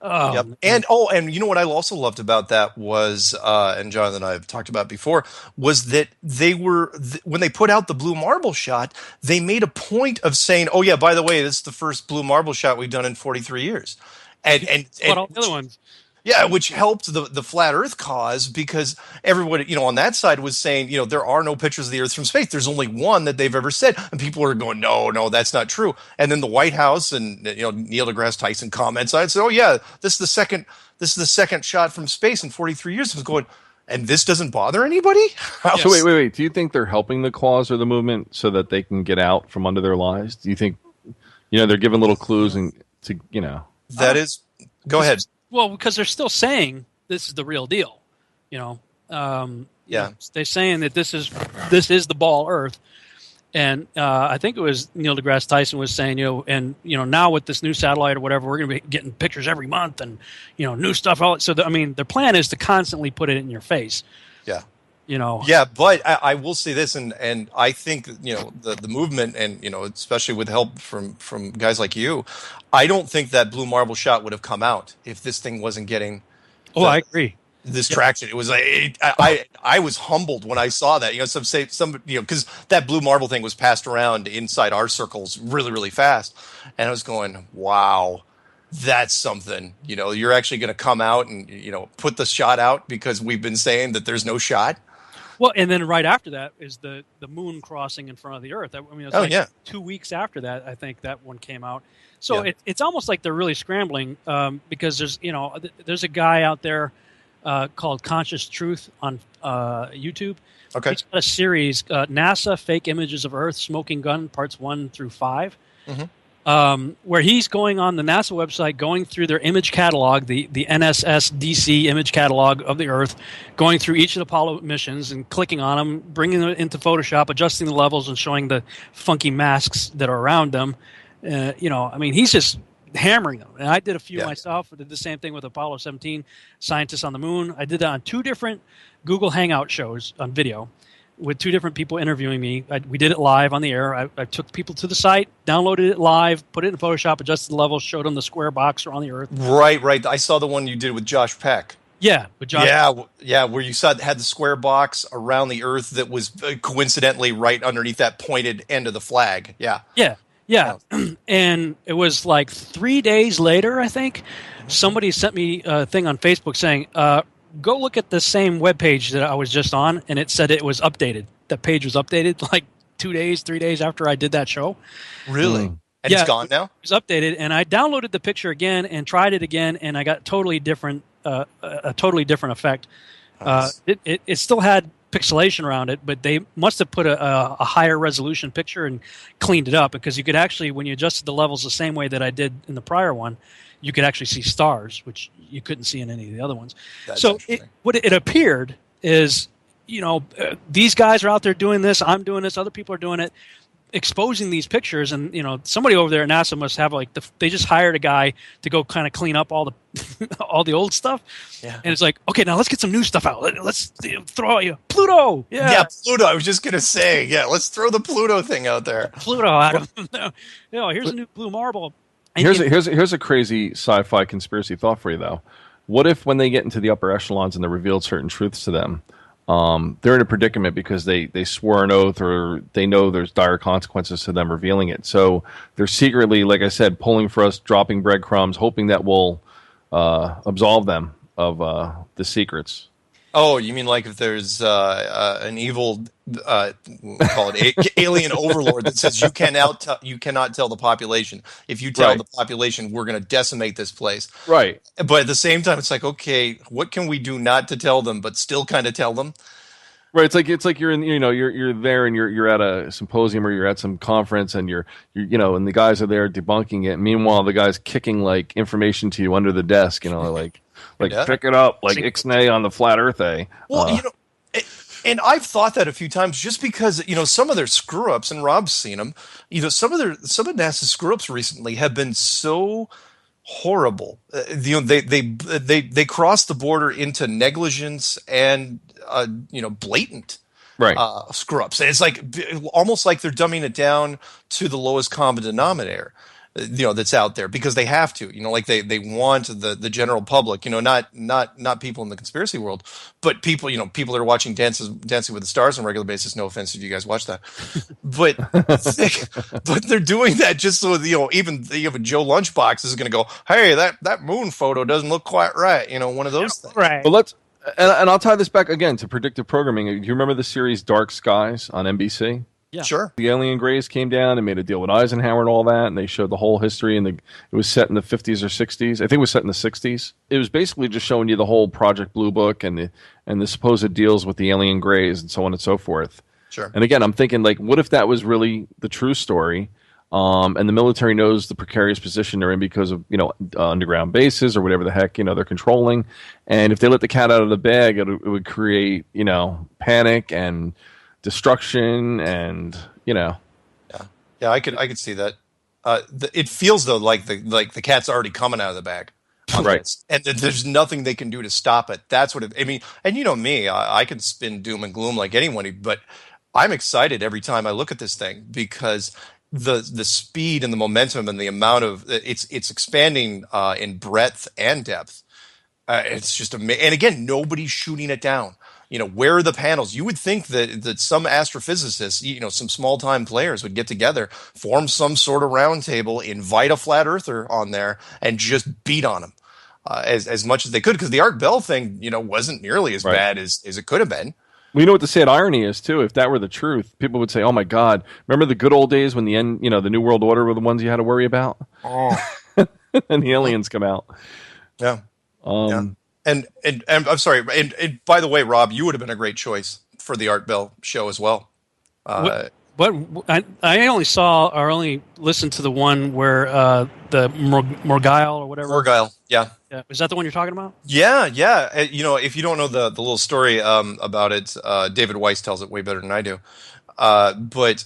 Oh, yep. And you know what I also loved about that was, and Jonathan and I have talked about before, was that they were when they put out the blue marble shot, they made a point of saying, "Oh yeah, by the way, this is the first blue marble shot we've done in 43 years," and all the other ones. Yeah, which helped the flat Earth cause, because everybody, you know, on that side was saying, you know, there are no pictures of the Earth from space. There's only one that they've ever said, and people are going, no, that's not true. And then the White House and, you know, Neil deGrasse Tyson comments on it, said, oh yeah, this is the second shot from space in 43 years. I was going, and this doesn't bother anybody? Yes. So wait. Do you think they're helping the cause or the movement so that they can get out from under their lies? Do you think, you know, they're giving little clues and to, you know? That is, go ahead. Well, because they're still saying this is the real deal. Yeah. They're saying that this is the ball Earth. And I think it was Neil deGrasse Tyson was saying, now with this new satellite or whatever, we're going to be getting pictures every month and, new stuff. So, their plan is to constantly put it in your face. Yeah. Yeah, but I will say this, and I think, the movement and, especially with help from guys like you, I don't think that blue marble shot would have come out if this thing wasn't getting. I agree. This traction. It was I was humbled when I saw that. Because that blue marble thing was passed around inside our circles really, really fast, and I was going, wow, that's something. You're actually going to come out and put the shot out because we've been saying that there's no shot. Well, and then right after that is the moon crossing in front of the Earth. It was 2 weeks after that, I think that one came out. So it's almost like they're really scrambling because there's a guy out there called Conscious Truth on YouTube. Okay. He's got a series, NASA Fake Images of Earth Smoking Gun, parts 1 through 5, where he's going on the NASA website, going through their image catalog, the NSS-DC image catalog of the Earth, going through each of the Apollo missions and clicking on them, bringing it into Photoshop, adjusting the levels and showing the funky masks that are around them. He's just hammering them. And I did a few myself. I did the same thing with Apollo 17, Scientists on the Moon. I did that on 2 different Google Hangout shows on video with 2 different people interviewing me. We did it live on the air. I took people to the site, downloaded it live, put it in Photoshop, adjusted the levels, showed them the square box around the Earth. Right. I saw the one you did with Josh Peck. Yeah, with Josh. Yeah, where you had the square box around the Earth that was coincidentally right underneath that pointed end of the flag. Yeah. And it was like 3 days later, I think, somebody sent me a thing on Facebook saying, go look at the same webpage that I was just on, and it said it was updated. That page was updated like 2 days, 3 days after I did that show. Really? And it's gone now? It was updated, and I downloaded the picture again and tried it again, and I got a totally different effect. Nice. It still had pixelation around it, but they must have put a higher resolution picture and cleaned it up, because you could actually, when you adjusted the levels the same way that I did in the prior one, you could actually see stars, which you couldn't see in any of the other ones. So what it appeared is, these guys are out there doing this, I'm doing this, other people are doing it, exposing these pictures, and somebody over there at NASA must have they just hired a guy to go kind of clean up all the all the old stuff. Yeah. And it's like, okay, now let's get some new stuff out. Let's throw you Pluto. Yeah, Pluto. I was just gonna say, let's throw the Pluto thing out there. Pluto out of here's a new blue marble. And here's a crazy sci-fi conspiracy thought for you though. What if when they get into the upper echelons and they revealed certain truths to them, they're in a predicament because they swore an oath, or they know there's dire consequences to them revealing it. So they're secretly, like I said, pulling for us, dropping breadcrumbs, hoping that we'll absolve them of the secrets. Oh, you mean like if there's an evil, call it alien overlord that says you cannot tell the population. If you tell the population, we're going to decimate this place. Right. But at the same time, it's like, okay, what can we do not to tell them, but still kind of tell them? Right. It's like you're in, you're there and you're at a symposium or you're at some conference and you're and the guys are there debunking it. Meanwhile, the guy's kicking like information to you under the desk, pick it up, like Ixnay on the flat Earth, eh? Well, and I've thought that a few times, just because some of their screw ups, and Rob's seen them. Some of NASA's screw ups recently have been so horrible. They cross the border into negligence and blatant screw ups. And it's like almost like they're dumbing it down to the lowest common denominator. That's out there because they have to, like they want the general public, not people in the conspiracy world, but people that are watching Dancing with the Stars on a regular basis. No offense if you guys watch that, but they're doing that just so even Joe Lunchbox is going to go, hey, that moon photo doesn't look quite right, one of those things. Right. Well, and I'll tie this back again to predictive programming. Do you remember the series Dark Skies on NBC? Yeah. Sure. The alien Greys came down and made a deal with Eisenhower and all that, and they showed the whole history, and it was set in the 50s or 60s. I think it was set in the 60s. It was basically just showing you the whole Project Blue Book and the supposed deals with the alien Greys and so on and so forth. Sure. And again, I'm thinking, like, what if that was really the true story? And the military knows the precarious position they're in because of, underground bases or whatever the heck, they're controlling. And if they let the cat out of the bag, it would create, panic and destruction and, Yeah, I could see that. It feels though like the cat's already coming out of the bag. Right. And there's nothing they can do to stop it. That's what I mean. And you know me, I can spin doom and gloom like anyone, but I'm excited every time I look at this thing because the speed and the momentum and the amount of it's expanding in breadth and depth. It's just amazing. And again, nobody's shooting it down. Where are the panels? You would think that some astrophysicists, some small time players would get together, form some sort of round table, invite a flat earther on there, and just beat on them as much as they could. Because the Art Bell thing, wasn't nearly as bad as it could have been. Well, you know what the sad irony is too. If that were the truth, people would say, "Oh my God, remember the good old days when the New World Order were the ones you had to worry about?" Oh, and the aliens come out. Yeah. Yeah. And I'm sorry. And by the way, Rob, you would have been a great choice for the Art Bell show as well. What I only listened to the one where the Morgile or whatever. Morgile, yeah. Is that the one you're talking about? Yeah. If you don't know the little story about it, David Weiss tells it way better than I do. But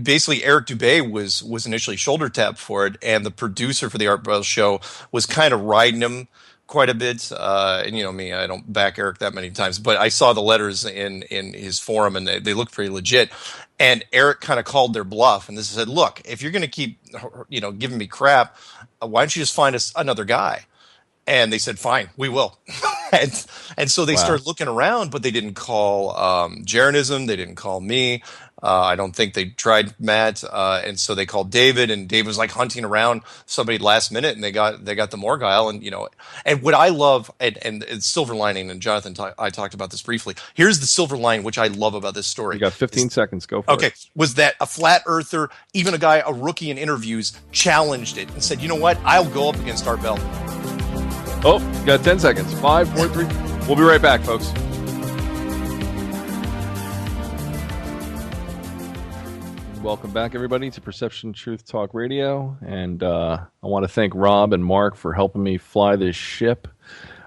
basically, Eric Dubé was initially shoulder tapped for it, and the producer for the Art Bell show was kind of riding him quite a bit. And you know me, I don't back Eric that many times, but I saw the letters in his forum, and they look pretty legit. And Eric kind of called their bluff, and this said, "Look, if you're going to keep, giving me crap, why don't you just find us another guy?" And they said, "Fine, we will." and so they started looking around, but they didn't call Jeranism. They didn't call me. I don't think they tried Matt. And so they called David, and David was like hunting around somebody last minute, and they got the Morgile. And and what I love, and it's silver lining, and Jonathan, I talked about this briefly. Here's the silver lining, which I love about this story. You got 15 seconds. Go for it. Okay, was that a flat earther, even a rookie in interviews, challenged it and said, "You know what? I'll go up against Art Bell." Oh, you got 10 seconds. 5, 4, 3. We'll be right back, folks. Welcome back, everybody, to Perception Truth Talk Radio. And I want to thank Rob and Mark for helping me fly this ship.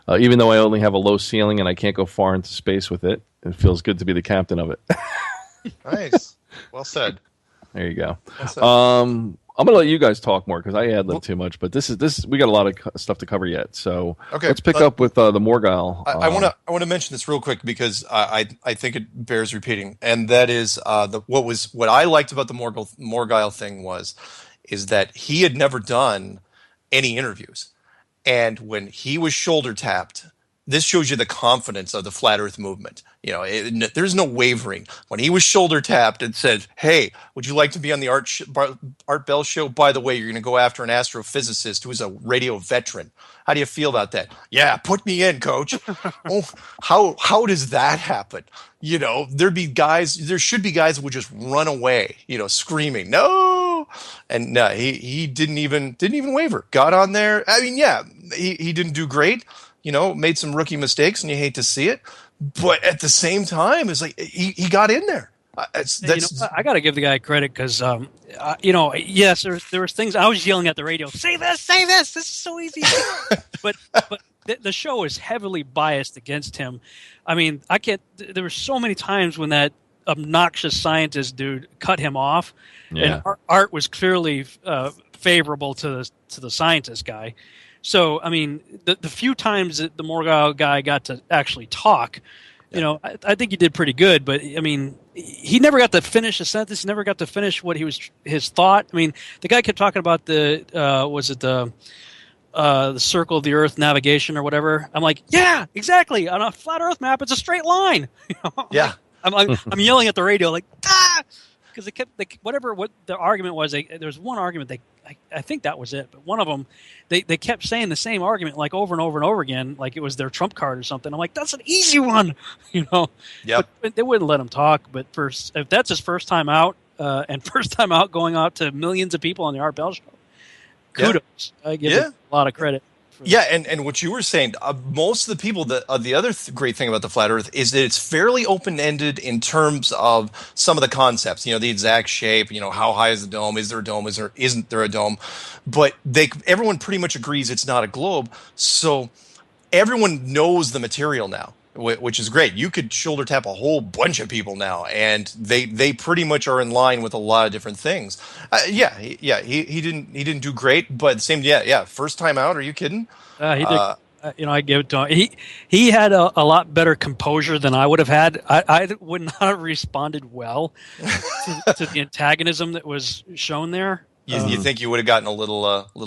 Even though I only have a low ceiling and I can't go far into space with it, it feels good to be the captain of it. Nice. Well said. There you go. Well, I'm gonna let you guys talk more because I ad-lib too much. But this we got a lot of stuff to cover yet. So let's pick up with the Morgile. I want to mention this real quick because I think it bears repeating, and that is what I liked about the Morgile thing is that he had never done any interviews, and when he was shoulder tapped. This shows you the confidence of the flat Earth movement. There's no wavering. When he was shoulder tapped and said, "Hey, would you like to be on the Art Bell show? By the way, you're going to go after an astrophysicist who is a radio veteran. How do you feel about that?" "Yeah, put me in, coach." Oh, how does that happen? There should be guys that would just run away, screaming, "No!" And no, he didn't even waver. Got on there. I mean, yeah, he didn't do great. Made some rookie mistakes, and you hate to see it. But at the same time, it's like he got in there. I got to give the guy credit because, yes, there was things I was yelling at the radio. Say this. This is so easy. but the show is heavily biased against him. I mean, I can't. There were so many times when that obnoxious scientist dude cut him off, and Art was clearly favorable to the scientist guy. So, I mean, the few times that the Morgile guy got to actually talk, I think he did pretty good. But, I mean, he never got to finish a sentence. He never got to finish what his thought. I mean, the guy kept talking about the circle of the Earth navigation or whatever. I'm like, yeah, exactly. On a flat Earth map, it's a straight line. Yeah. I'm yelling at the radio like, ah! Because what the argument was. There was one argument I think that was it, but one of them they kept saying the same argument like over and over and over again, like it was their trump card or something. I'm like, that's an easy one, Yeah. But they wouldn't let him talk. But if that's his first time out and first time out going out to millions of people on the Art Bell show, kudos. I give him a lot of credit Yeah, and what you were saying, most of the people, the other great thing about the flat Earth is that it's fairly open-ended in terms of some of the concepts. You know, the exact shape. You know, how high is the dome? Is there a dome? Isn't there a dome? But everyone pretty much agrees it's not a globe. So everyone knows the material now, which is great. You could shoulder tap a whole bunch of people now, and they pretty much are in line with a lot of different things. He didn't do great, but same first time out. Are you kidding? He did. I give it to him. He had a lot better composure than I would have had. I would not have responded well to the antagonism that was shown there. You think you would have gotten a little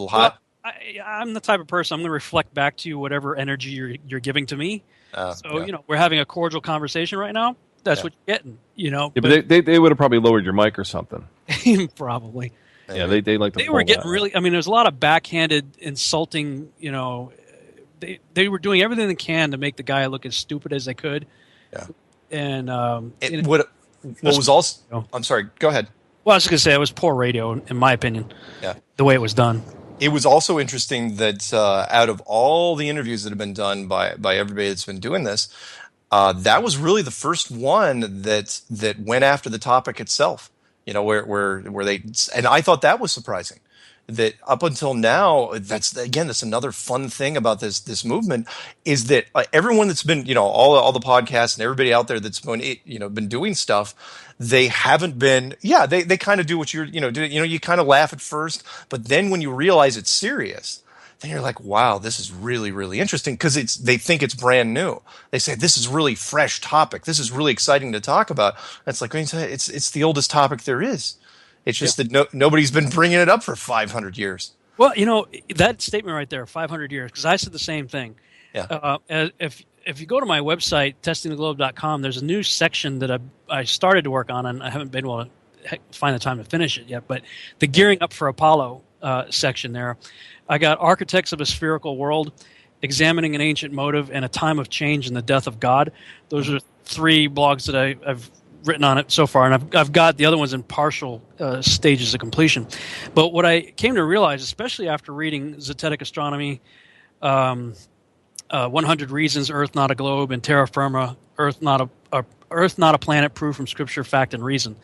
hot? Well, I'm the type of person, I'm going to reflect back to you whatever energy you're giving to me. We're having a cordial conversation right now. That's what you're getting, but they would have probably lowered your mic or something. Probably. Yeah, they like to. They were getting really. I mean, there's a lot of backhanded, insulting. They were doing everything they can to make the guy look as stupid as they could. Yeah. And what was also? I'm sorry. Go ahead. Well, I was going to say it was poor radio, in my opinion. Yeah. The way it was done. It was also interesting that out of all the interviews that have been done by everybody that's been doing this, that was really the first one that went after the topic itself. You know, where they, and I thought that was surprising. That up until now, that's another fun thing about this movement is that everyone that's been, all the podcasts and everybody out there that's been doing stuff, they haven't been, they kind of do what you kind of laugh at first, but then when you realize it's serious, then you're like, wow, this is really, really interesting, because they think it's brand new. They say, this is really fresh topic. This is really exciting to talk about. And it's like, it's the oldest topic there is. It's just that nobody's been bringing it up for 500 years. Well, that statement right there, 500 years, because I said the same thing. Yeah. If you go to my website, testingtheglobe.com, there's a new section that I started to work on, and I haven't been able to find the time to finish it yet, but the Gearing Up for Apollo section there. I got Architects of a Spherical World, Examining an Ancient Motive, and A Time of Change and the Death of God. Those are 3 blogs that I've written on it so far, and I've got the other ones in partial stages of completion. But what I came to realize, especially after reading Zetetic Astronomy, 100 Reasons Earth Not a Globe, and Terra Firma, Earth Not a Planet, Proof from Scripture, Fact, and Reason.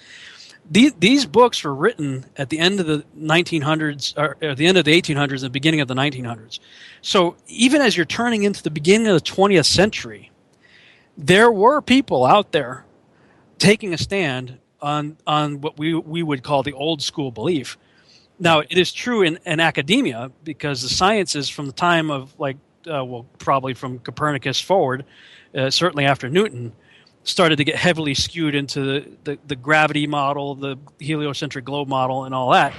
These books were written at the end of the 1900s, or at the end of the 1800s and the beginning of the 1900s. So even as you're turning into the beginning of the 20th century, there were people out there taking a stand on what we would call the old school belief. Now, it is true in academia, because the sciences from the time of probably from Copernicus forward, certainly after Newton, started to get heavily skewed into the gravity model, the heliocentric globe model, and all that.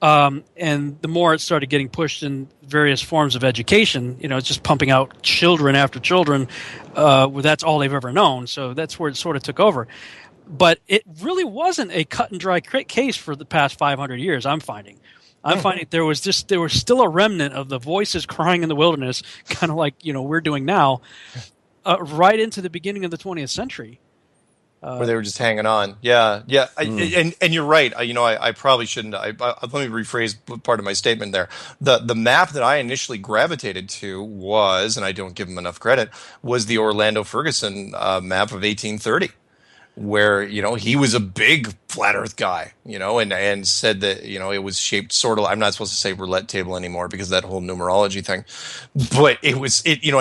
And the more it started getting pushed in various forms of education, it's just pumping out children after children. That's all they've ever known. So that's where it sort of took over. But it really wasn't a cut and dry case for the past 500 years, I'm finding. There was still a remnant of the voices crying in the wilderness, kind of like, we're doing now, right into the beginning of the 20th century. Where they were just hanging on. Yeah. And you're right. I probably shouldn't. Let me rephrase part of my statement there. The map that I initially gravitated to was, and I don't give him enough credit, was the Orlando Ferguson map of 1830. Where, he was a big flat earth guy, and said that, it was shaped sort of, I'm not supposed to say roulette table anymore because of that whole numerology thing, but it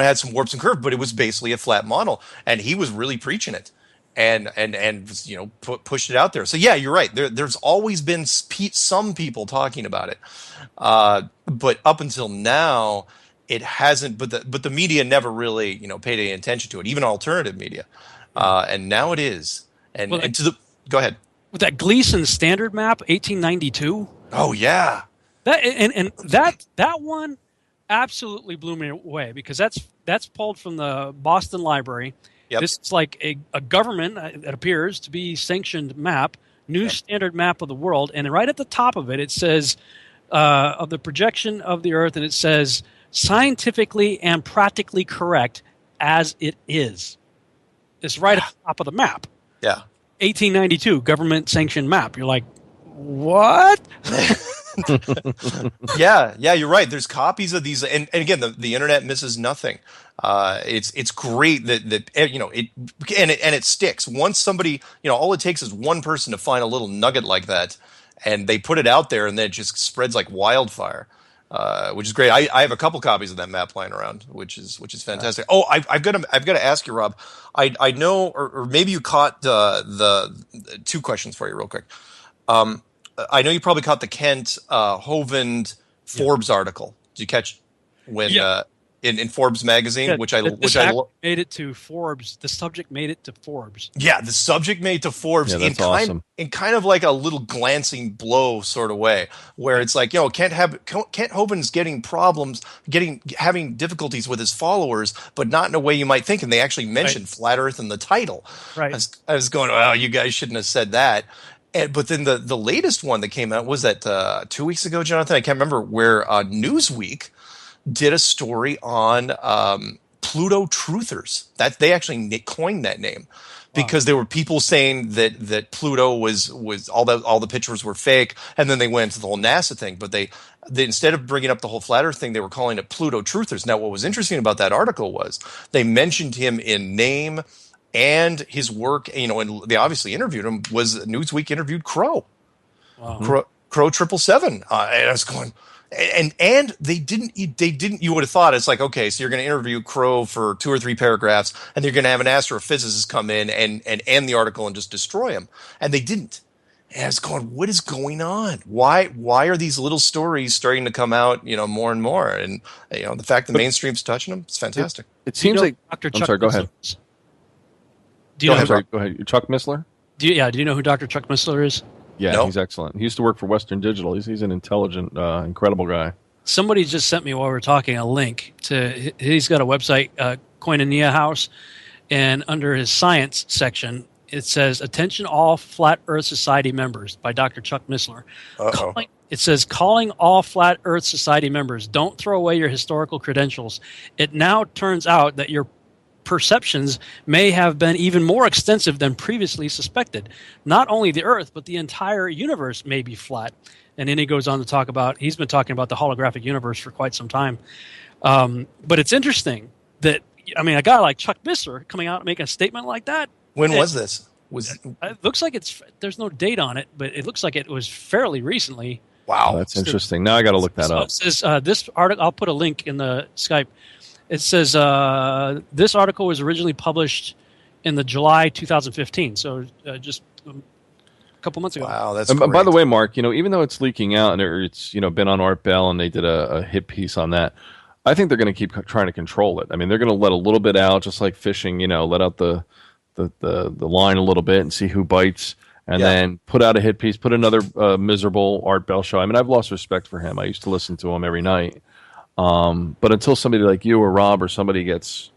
had some warps and curves, but it was basically a flat model, and he was really preaching it and pushed it out there. So yeah, you're right. There's always been some people talking about it. But up until now, it hasn't, but the media never really, paid any attention to it, even alternative media. And now it is. Go ahead. With that Gleason standard map, 1892. Oh yeah. That one absolutely blew me away, because that's pulled from the Boston Library. Yep. This is like a government, it appears to be sanctioned map, new standard map of the world, and right at the top of it, it says of the projection of the Earth, and it says scientifically and practically correct as it is. It's right at the top of the map. Yeah. 1892, government-sanctioned map. You're like, what? Yeah, you're right. There's copies of these, and again, the internet misses nothing. It's great that it sticks. Once somebody, all it takes is one person to find a little nugget like that, and they put it out there, and then it just spreads like wildfire. Which is great. I have a couple copies of that map lying around, which is fantastic. Oh, I've got to ask you, Rob. I know, or maybe you caught the two questions for you real quick. I know you probably caught the Kent Hovind Forbes article. Did you catch when in Forbes magazine, made it to Forbes. The subject made it to Forbes. Yeah, the subject made it to Forbes in kind of like a little glancing blow sort of way, where it's like, Kent Hovind's getting problems, having difficulties with his followers, but not in a way you might think. And they actually mentioned Flat Earth in the title. Right. I was going, well, you guys shouldn't have said that. But then the latest one that came out was that 2 weeks ago, Jonathan. I can't remember, where Newsweek did a story on Pluto truthers. That they actually coined that name because there were people saying that Pluto was all the pictures were fake, and then they went into the whole NASA thing. But they instead of bringing up the whole flat Earth thing, they were calling it Pluto truthers. Now, what was interesting about that article was they mentioned him in name and his work. And they obviously interviewed him. Newsweek interviewed Crow, Crow 777, and I was going. And they didn't. You would have thought it's like, okay, so you're going to interview Crow for 2 or 3 paragraphs, and you're going to have an astrophysicist come in and end the article and just destroy him. And they didn't. And I was going, what is going on? Why are these little stories starting to come out, more and more? And the fact the mainstream's touching them, it's fantastic. It seems like Dr. I'm sorry. Go ahead. Go ahead. Chuck Missler. Do you know who Dr. Chuck Missler is? Yeah, He's excellent. He used to work for Western Digital. He's an intelligent, incredible guy. Somebody just sent me while we were talking a link to. He's got a website, Koinonia House, and under his science section, it says, "Attention all Flat Earth Society members" by Dr. Chuck Missler. It says, "Calling all Flat Earth Society members, don't throw away your historical credentials. It now turns out that your perceptions may have been even more extensive than previously suspected. Not only the Earth, but the entire universe may be flat." And then he goes on to talk about, he's been talking about the holographic universe for quite some time. But it's interesting that, a guy like Chuck Missler coming out and making a statement like that. When was this? It looks like there's no date on it, but it looks like it was fairly recently. Wow. That's interesting. Now I got to look that up. It says, this article, I'll put a link in the Skype. It says this article was originally published in the July 2015, so just a couple months ago. Wow, that's great. By the way, Mark, even though it's leaking out and it's been on Art Bell and they did a hit piece on that, I think they're going to keep trying to control it. They're going to let a little bit out, just like fishing. Let out the line a little bit and see who bites, and then put out a hit piece, put another miserable Art Bell show. I've lost respect for him. I used to listen to him every night. But until somebody like you or Rob or somebody gets,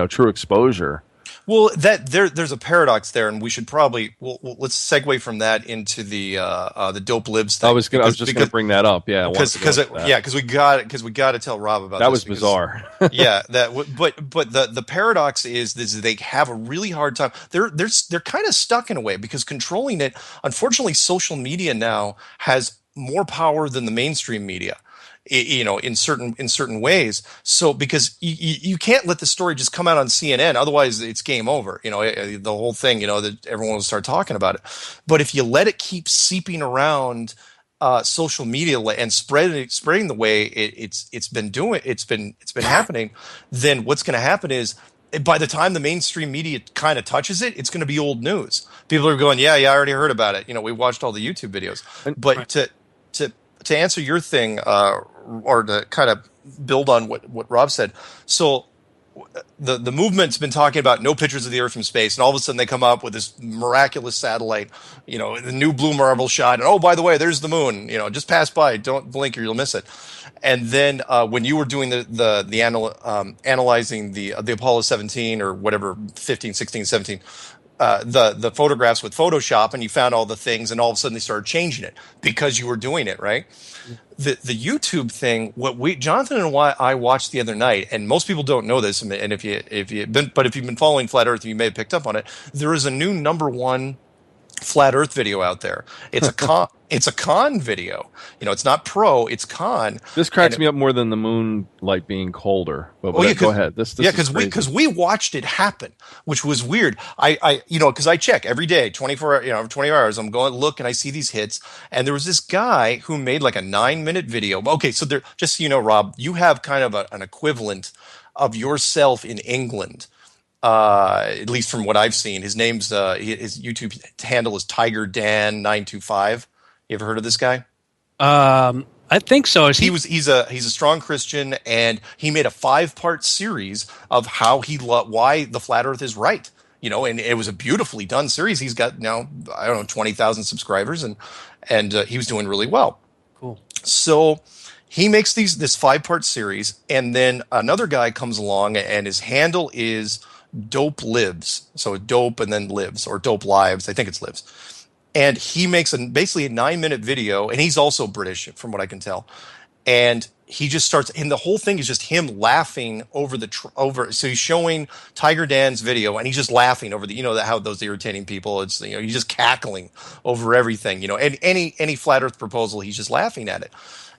true exposure. Well, there's a paradox there, and we should probably let's segue from that into the dope libs thing. I was just going to bring that up. Yeah, because we got to tell Rob about that. Was bizarre. But the paradox is they have a really hard time. They're kind of stuck in a way because controlling it. Unfortunately, social media now has more power than the mainstream media. In certain ways. So because you can't let the story just come out on CNN, otherwise it's game over. The whole thing. That everyone will start talking about it. But if you let it keep seeping around social media and spreading the way it's been happening, then what's going to happen is, by the time the mainstream media kind of touches it, it's going to be old news. People are going, yeah, I already heard about it. We watched all the YouTube videos. But to answer your thing, or to kind of build on what Rob said, so the movement's been talking about no pictures of the Earth from space, and all of a sudden they come up with this miraculous satellite, the new blue marble shot, and oh, by the way, there's the moon, just pass by, don't blink or you'll miss it. And then when you were doing the analyzing the Apollo 17 or whatever, 15, 16, 17, the photographs with Photoshop, and you found all the things, and all of a sudden they started changing it because you were doing it, right? The YouTube thing, Jonathan and I watched the other night, and most people don't know this, and if you've been following Flat Earth, you may have picked up on it. There is a new number one flat Earth video out there. It's a con. It's a con video. You know, it's not pro. It's con. This cracks me up more than the moonlight being colder. But go ahead. This because we watched it happen, which was weird. Because I check every day, 24 hours. I'm going to look and I see these hits. And there was this guy who made like a 9-minute video. Okay, so there, just so you know, Rob, you have kind of an equivalent of yourself in England. At least from what I've seen. His name's his YouTube handle is Tiger Dan 925. You ever heard of this guy? I think so. He's a strong Christian, and he made a 5-part series of how why the flat Earth is right. You know, and it was a beautifully done series. He's got now 20,000 subscribers, and he was doing really well. Cool. So he makes this 5-part series, and then another guy comes along, and his handle is Dope Lives. So Dope and then Lives, or Dope Lives. I think it's Lives. And he makes basically a 9-minute video, and he's also British, from what I can tell. And he just starts, and the whole thing is just him laughing over so he's showing Tiger Dan's video, and he's just laughing over how those irritating people, it's, he's just cackling over everything, and any flat Earth proposal, he's just laughing at it.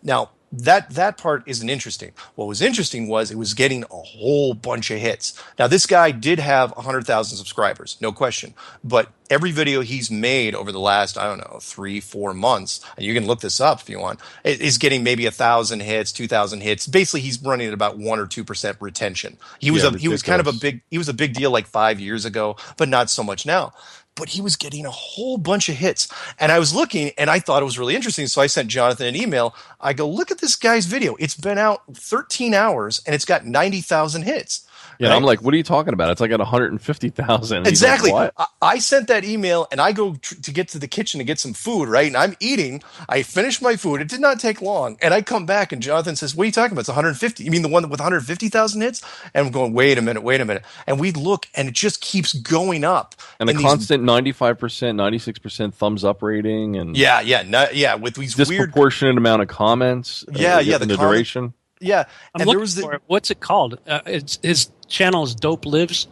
Now, that part isn't interesting. What was interesting was it was getting a whole bunch of hits. Now, this guy did have 100,000 subscribers, no question. But every video he's made over the last, 3-4 months, and you can look this up if you want, is getting maybe 1,000 hits, 2,000 hits. Basically, he's running at about 1 or 2% retention. He was a big deal like 5 years ago, but not so much now. But he was getting a whole bunch of hits. And I was looking, and I thought it was really interesting. So I sent Jonathan an email. I go, look at this guy's video. It's been out 13 hours, and it's got 90,000 hits. Yeah, right? I'm like, what are you talking about? It's like at 150,000. Exactly. Like, what? I sent that email, and I go to get to the kitchen to get some food, right? And I'm eating. I finish my food. It did not take long. And I come back, and Jonathan says, what are you talking about? It's 150. You mean the one with 150,000 hits? And I'm going, wait a minute. And we look, and it just keeps going up. And a constant 95%, 96% thumbs up rating. And with these disproportionate amount of comments. The duration. Yeah, I'm looking for it. What's it called? His channel is Dope Lives.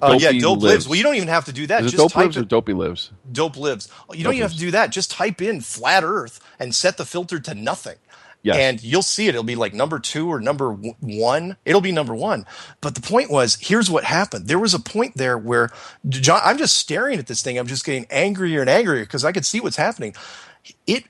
Dope Lives. Well, you don't even have to do that. Is it Dope Lives or Dopey Lives? Dope Lives. You don't even have to do that. Just type in flat Earth and set the filter to nothing. Yes. And you'll see it. It'll be like number 2 or number 1. It'll be number 1. But the point was, here's what happened. There was a point there where I'm just staring at this thing. I'm just getting angrier and angrier because I could see what's happening. It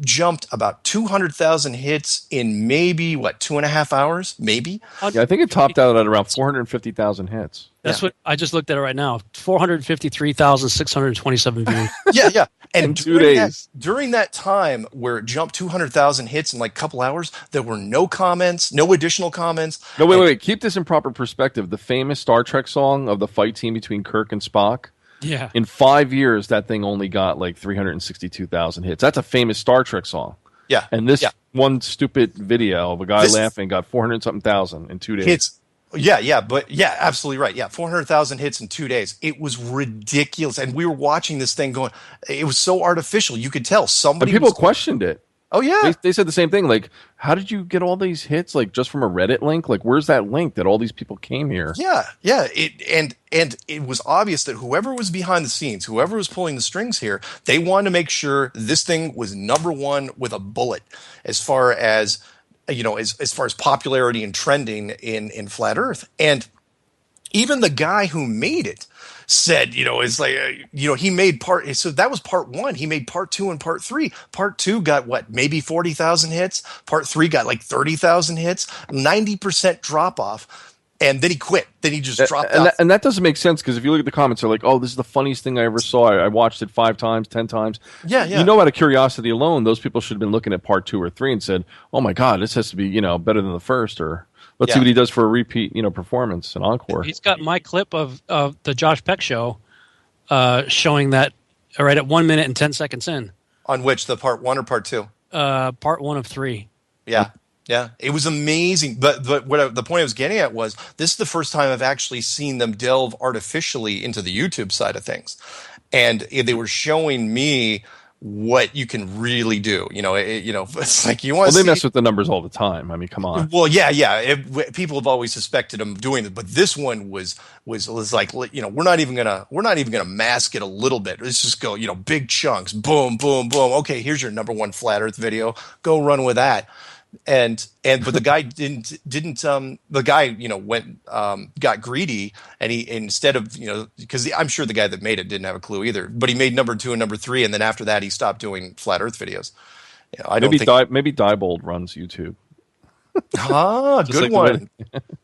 jumped about 200,000 hits in maybe 2.5 hours, maybe. Yeah, I think it topped out at around 450,000 hits. That's what I just looked at it right now. 453,627 views. Yeah. And in 2 days. During that time where it jumped 200,000 hits in like a couple hours, there were no comments, no additional comments. No, wait. Keep this in proper perspective. The famous Star Trek song of the fight scene between Kirk and Spock. Yeah. In 5 years, that thing only got like 362,000 hits. That's a famous Star Trek song. Yeah. And this one stupid video of a guy laughing got 400-something thousand in 2 days. Hits. Yeah, absolutely right. Yeah, 400,000 hits in 2 days. It was ridiculous. And we were watching this thing going, it was so artificial. You could tell somebody. And people questioned it. Oh, yeah. They said the same thing. Like, how did you get all these hits? Like, just from a Reddit link? Like, where's that link that all these people came here? Yeah. And it was obvious that whoever was behind the scenes, whoever was pulling the strings here, they wanted to make sure this thing was number 1 with a bullet as far as, as far as popularity and trending in flat Earth. And even the guy who made it said, it's like, he made so that was part 1. He made part 2 and part 3. Part 2 got maybe 40,000 hits. Part 3 got like 30,000 hits, 90% drop off. And then he quit. Then he just dropped out. And that doesn't make sense because if you look at the comments, they're like, oh, this is the funniest thing I ever saw. I watched it 5 times, 10 times. Yeah. Out of curiosity alone, those people should have been looking at part 2 or 3 and said, oh my God, this has to be, better than the first, or let's see what he does for a repeat, performance, an encore. He's got my clip of the Josh Peck show showing that right at 1 minute and 10 seconds in. On which, the part 1 or part 2? Part 1 of 3. Yeah. Yeah, it was amazing. But the point I was getting at was this is the first time I've actually seen them delve artificially into the YouTube side of things. And they were showing me what you can really do. It's like you want to Well, they see. mess with the numbers all the time. I mean, come on. Well, yeah. People have always suspected them doing it, but this one was like, we're not even gonna mask it a little bit. Let's just go, big chunks, boom, boom, boom. Okay, here's your number one flat Earth video. Go run with that. But the guy didn't the guy went got greedy, and he, instead of because I'm sure the guy that made it didn't have a clue either, but he made number 2 and number 3, and then after that he stopped doing flat Earth videos. I don't think maybe Diebold runs YouTube. Good like one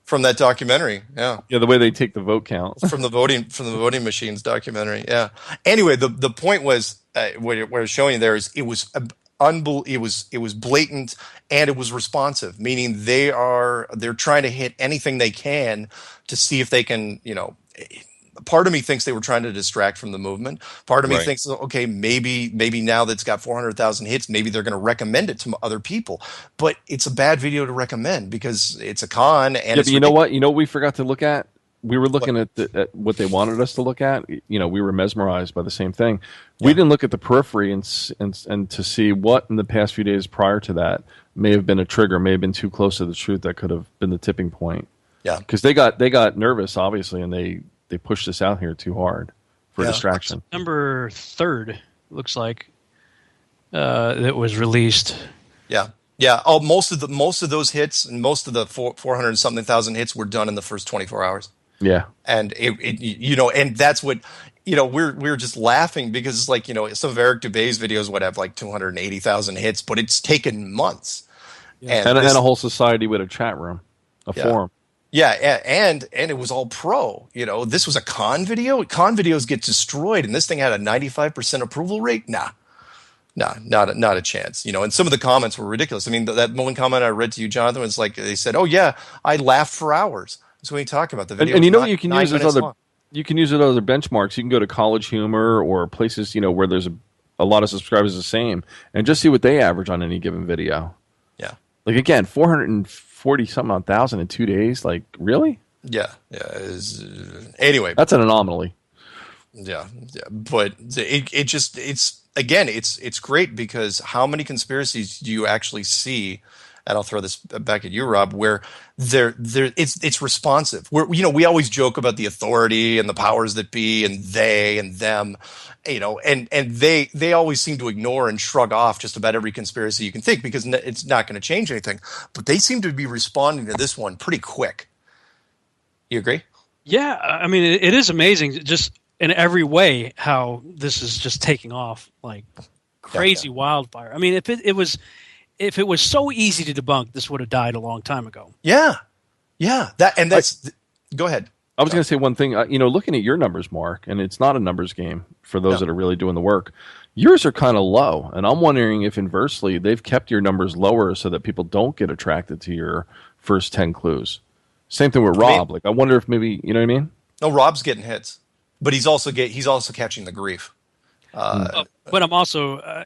from that documentary. Yeah, the way they take the vote count from the voting machines documentary. Yeah. Anyway, the point was what I was showing you there is it was it was blatant, and it was responsive, meaning they're trying to hit anything they can to see if they can, part of me thinks they were trying to distract from the movement. Part of me thinks, okay, maybe now that it's got 400,000 hits, maybe they're going to recommend it to other people. But it's a bad video to recommend because it's a con. And but you know what? You know what we forgot to look at? We were looking at what they wanted us to look at. We were mesmerized by the same thing. We didn't look at the periphery and to see what in the past few days prior to that may have been a trigger, may have been too close to the truth that could have been the tipping point. Yeah, because they got nervous, obviously, and they pushed this out here too hard for distraction. September 3rd looks like that was released. Yeah. Yeah. Oh, most of those hits and most of the 400 something thousand hits were done in the first 24 hours. Yeah. And and that's what, we're just laughing because it's like, some of Eric Dubé's videos would have like 280,000 hits, but it's taken months. Yeah. And a whole society with a chat room, a forum. Yeah, and it was all pro. This was a con video. Con videos get destroyed, and this thing had a 95% approval rate. Nah, not a chance. And some of the comments were ridiculous. I mean, that one comment I read to you, Jonathan, was like they said, "Oh yeah, I laughed for hours." That's what you talking about. The video, and you can use as other. You can use it other benchmarks. You can go to College Humor or places where there's a lot of subscribers the same, and just see what they average on any given video. Yeah, like again, 440,000 in 2 days. Like really? Yeah. Anyway, that's an anomaly. Yeah. But it's great because how many conspiracies do you actually see? And I'll throw this back at you, Rob, where it's responsive. We always joke about the authority and the powers that be and they and them, and they always seem to ignore and shrug off just about every conspiracy you can think because it's not going to change anything. But they seem to be responding to this one pretty quick. You agree? Yeah, I mean, it is amazing just in every way how this is just taking off like crazy wildfire. I mean, if it was so easy to debunk, this would have died a long time ago. Yeah. Go ahead. I was going to say one thing. Looking at your numbers, Mark, and it's not a numbers game for those that are really doing the work. Yours are kind of low, and I'm wondering if inversely they've kept your numbers lower so that people don't get attracted to your first 10 clues. Same thing with Rob. I wonder if maybe you know what I mean. No, Rob's getting hits, but he's also catching the grief. But I'm also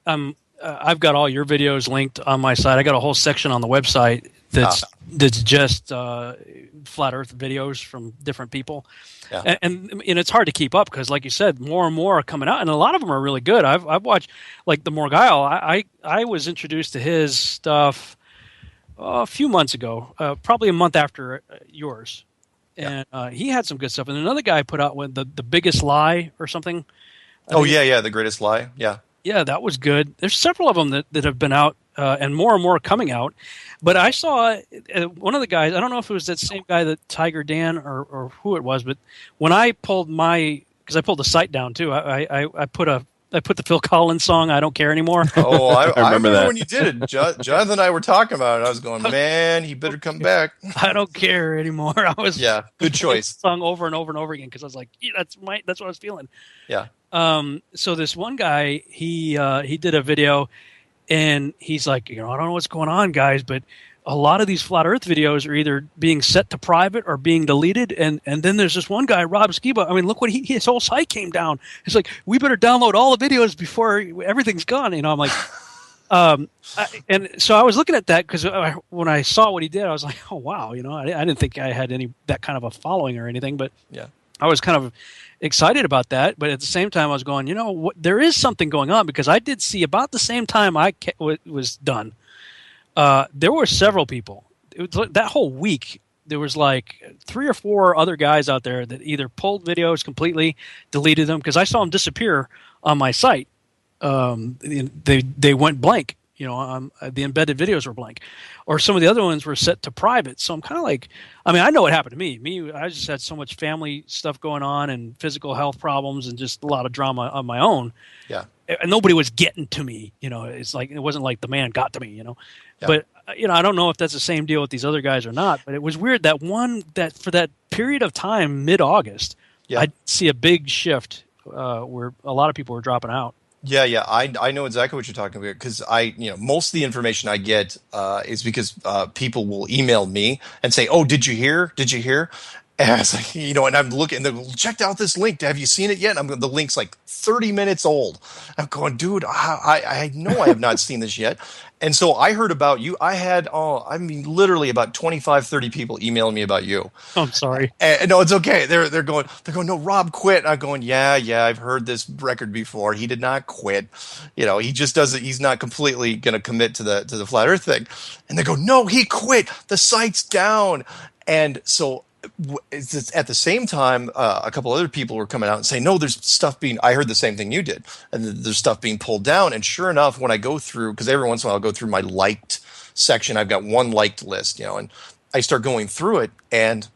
I've got all your videos linked on my site. I got a whole section on the website that's just flat Earth videos from different people, and it's hard to keep up because, like you said, more and more are coming out, and a lot of them are really good. I've watched like the Morgile. I was introduced to his stuff a few months ago, probably a month after yours, and he had some good stuff. And another guy put out with the biggest lie or something. The greatest lie. Yeah, that was good. There's several of them that have been out, and more coming out. But I saw one of the guys, I don't know if it was that same guy that Tiger Dan or who it was, but when I pulled because I pulled the site down too, I put the Phil Collins song, I Don't Care Anymore. Oh, I remember that. When you did it. Jonathan and I were talking about it. I was going, man, he better come back. I don't care anymore. Good choice. Song over and over and over again because I was like, that's what I was feeling. Yeah. So this one guy, he did a video, and he's like, I don't know what's going on, guys, but a lot of these flat Earth videos are either being set to private or being deleted, and then there's this one guy, Rob Skiba. I mean, look what his whole site came down. It's like, we better download all the videos before everything's gone. I'm like, and so I was looking at that because when I saw what he did, I was like, oh wow, I didn't think I had that kind of a following or anything, but I was kind of excited about that, but at the same time, I was going, there is something going on, because I did see about the same time I was done. There were several people. It was that whole week. There was like 3 or 4 other guys out there that either pulled videos completely, deleted them, because I saw them disappear on my site. They went blank. The embedded videos were blank, or some of the other ones were set to private. So I'm kind of like, I know what happened to me. I just had so much family stuff going on and physical health problems and just a lot of drama on my own. Yeah. And nobody was getting to me. It's like, it wasn't like the man got to me, Yeah. But, I don't know if that's the same deal with these other guys or not, but it was weird that for that period of time, mid-August, I'd see a big shift where a lot of people were dropping out. Yeah. I know exactly what you're talking about, because most of the information I get is because people will email me and say, "Oh, did you hear? Did you hear?" And it's like, and I'm looking, and they're like, "Checked out this link. Have you seen it yet?" And the link's like 30 minutes old. I'm going, dude, I know I have not seen this yet. And so I heard about you. I had, literally about 25, 30 people emailing me about you. I'm sorry. And no, it's okay. They're going, no, Rob quit. I'm going, yeah, I've heard this record before. He did not quit. He just doesn't, he's not completely going to commit to the flat earth thing. And they go, no, he quit. The site's down. And so at the same time, a couple other people were coming out and saying, no, there's stuff I heard the same thing you did, and there's stuff being pulled down. And sure enough, when I go through, because every once in a while I'll go through my liked section, I've got one liked list, and I start going through it, and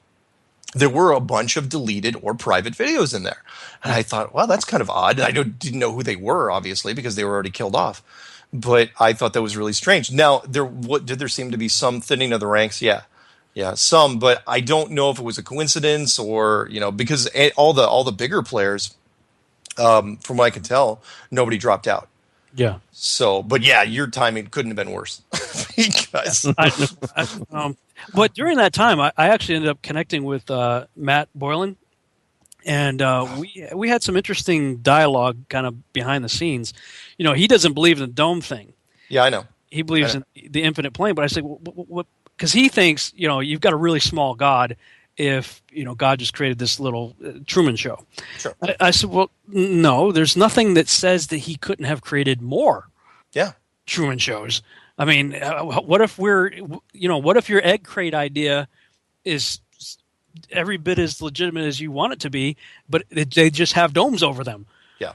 there were a bunch of deleted or private videos in there. And I thought, well, that's kind of odd. I didn't know who they were, obviously, because they were already killed off. But I thought that was really strange. Now, did there seem to be some thinning of the ranks? Yeah, some, but I don't know if it was a coincidence or, because all the bigger players, from what I can tell, nobody dropped out. Yeah. So, but yeah, your timing couldn't have been worse. Because but during that time, I actually ended up connecting with Matt Boylan, and we had some interesting dialogue kind of behind the scenes. He doesn't believe in the dome thing. Yeah, I know. He believes in the infinite plane, but I say, what? Because he thinks, you've got a really small God if, God just created this little Truman Show. Sure. I said, well, no, there's nothing that says that he couldn't have created more Truman Shows. I mean, what if what if your egg crate idea is every bit as legitimate as you want it to be, but they just have domes over them? Yeah.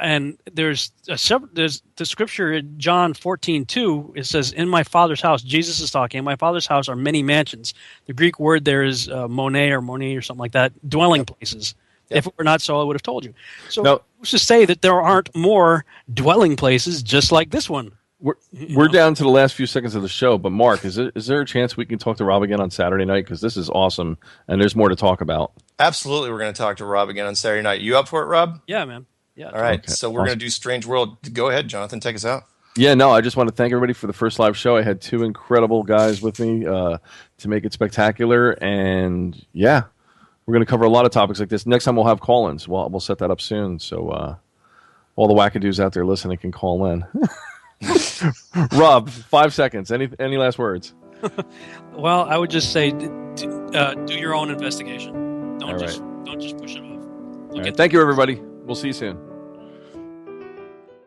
And there's the scripture in John 14:2. It says, "In my Father's house," Jesus is talking, "in my Father's house are many mansions." The Greek word there is monē or something like that, dwelling places. If it were not so, I would have told you. So let's just say that there aren't more dwelling places just like this one. We're down to the last few seconds of the show, but Mark, is there a chance we can talk to Rob again on Saturday night? Because this is awesome, and there's more to talk about. Absolutely, we're going to talk to Rob again on Saturday night. You up for it, Rob? Yeah, man. Yeah. All right, so we're going to do Strange World. Go ahead, Jonathan, take us out. Yeah, no, I just want to thank everybody for the first live show. I had 2 incredible guys with me to make it spectacular, and yeah, we're going to cover a lot of topics like this. Next time we'll have call-ins. We'll set that up soon, so all the wackadoos out there listening can call in. Rob, 5 seconds. Any last words? Well, I would just say do your own investigation. Don't just push it off. All right. Thank you, everybody. We'll see you soon.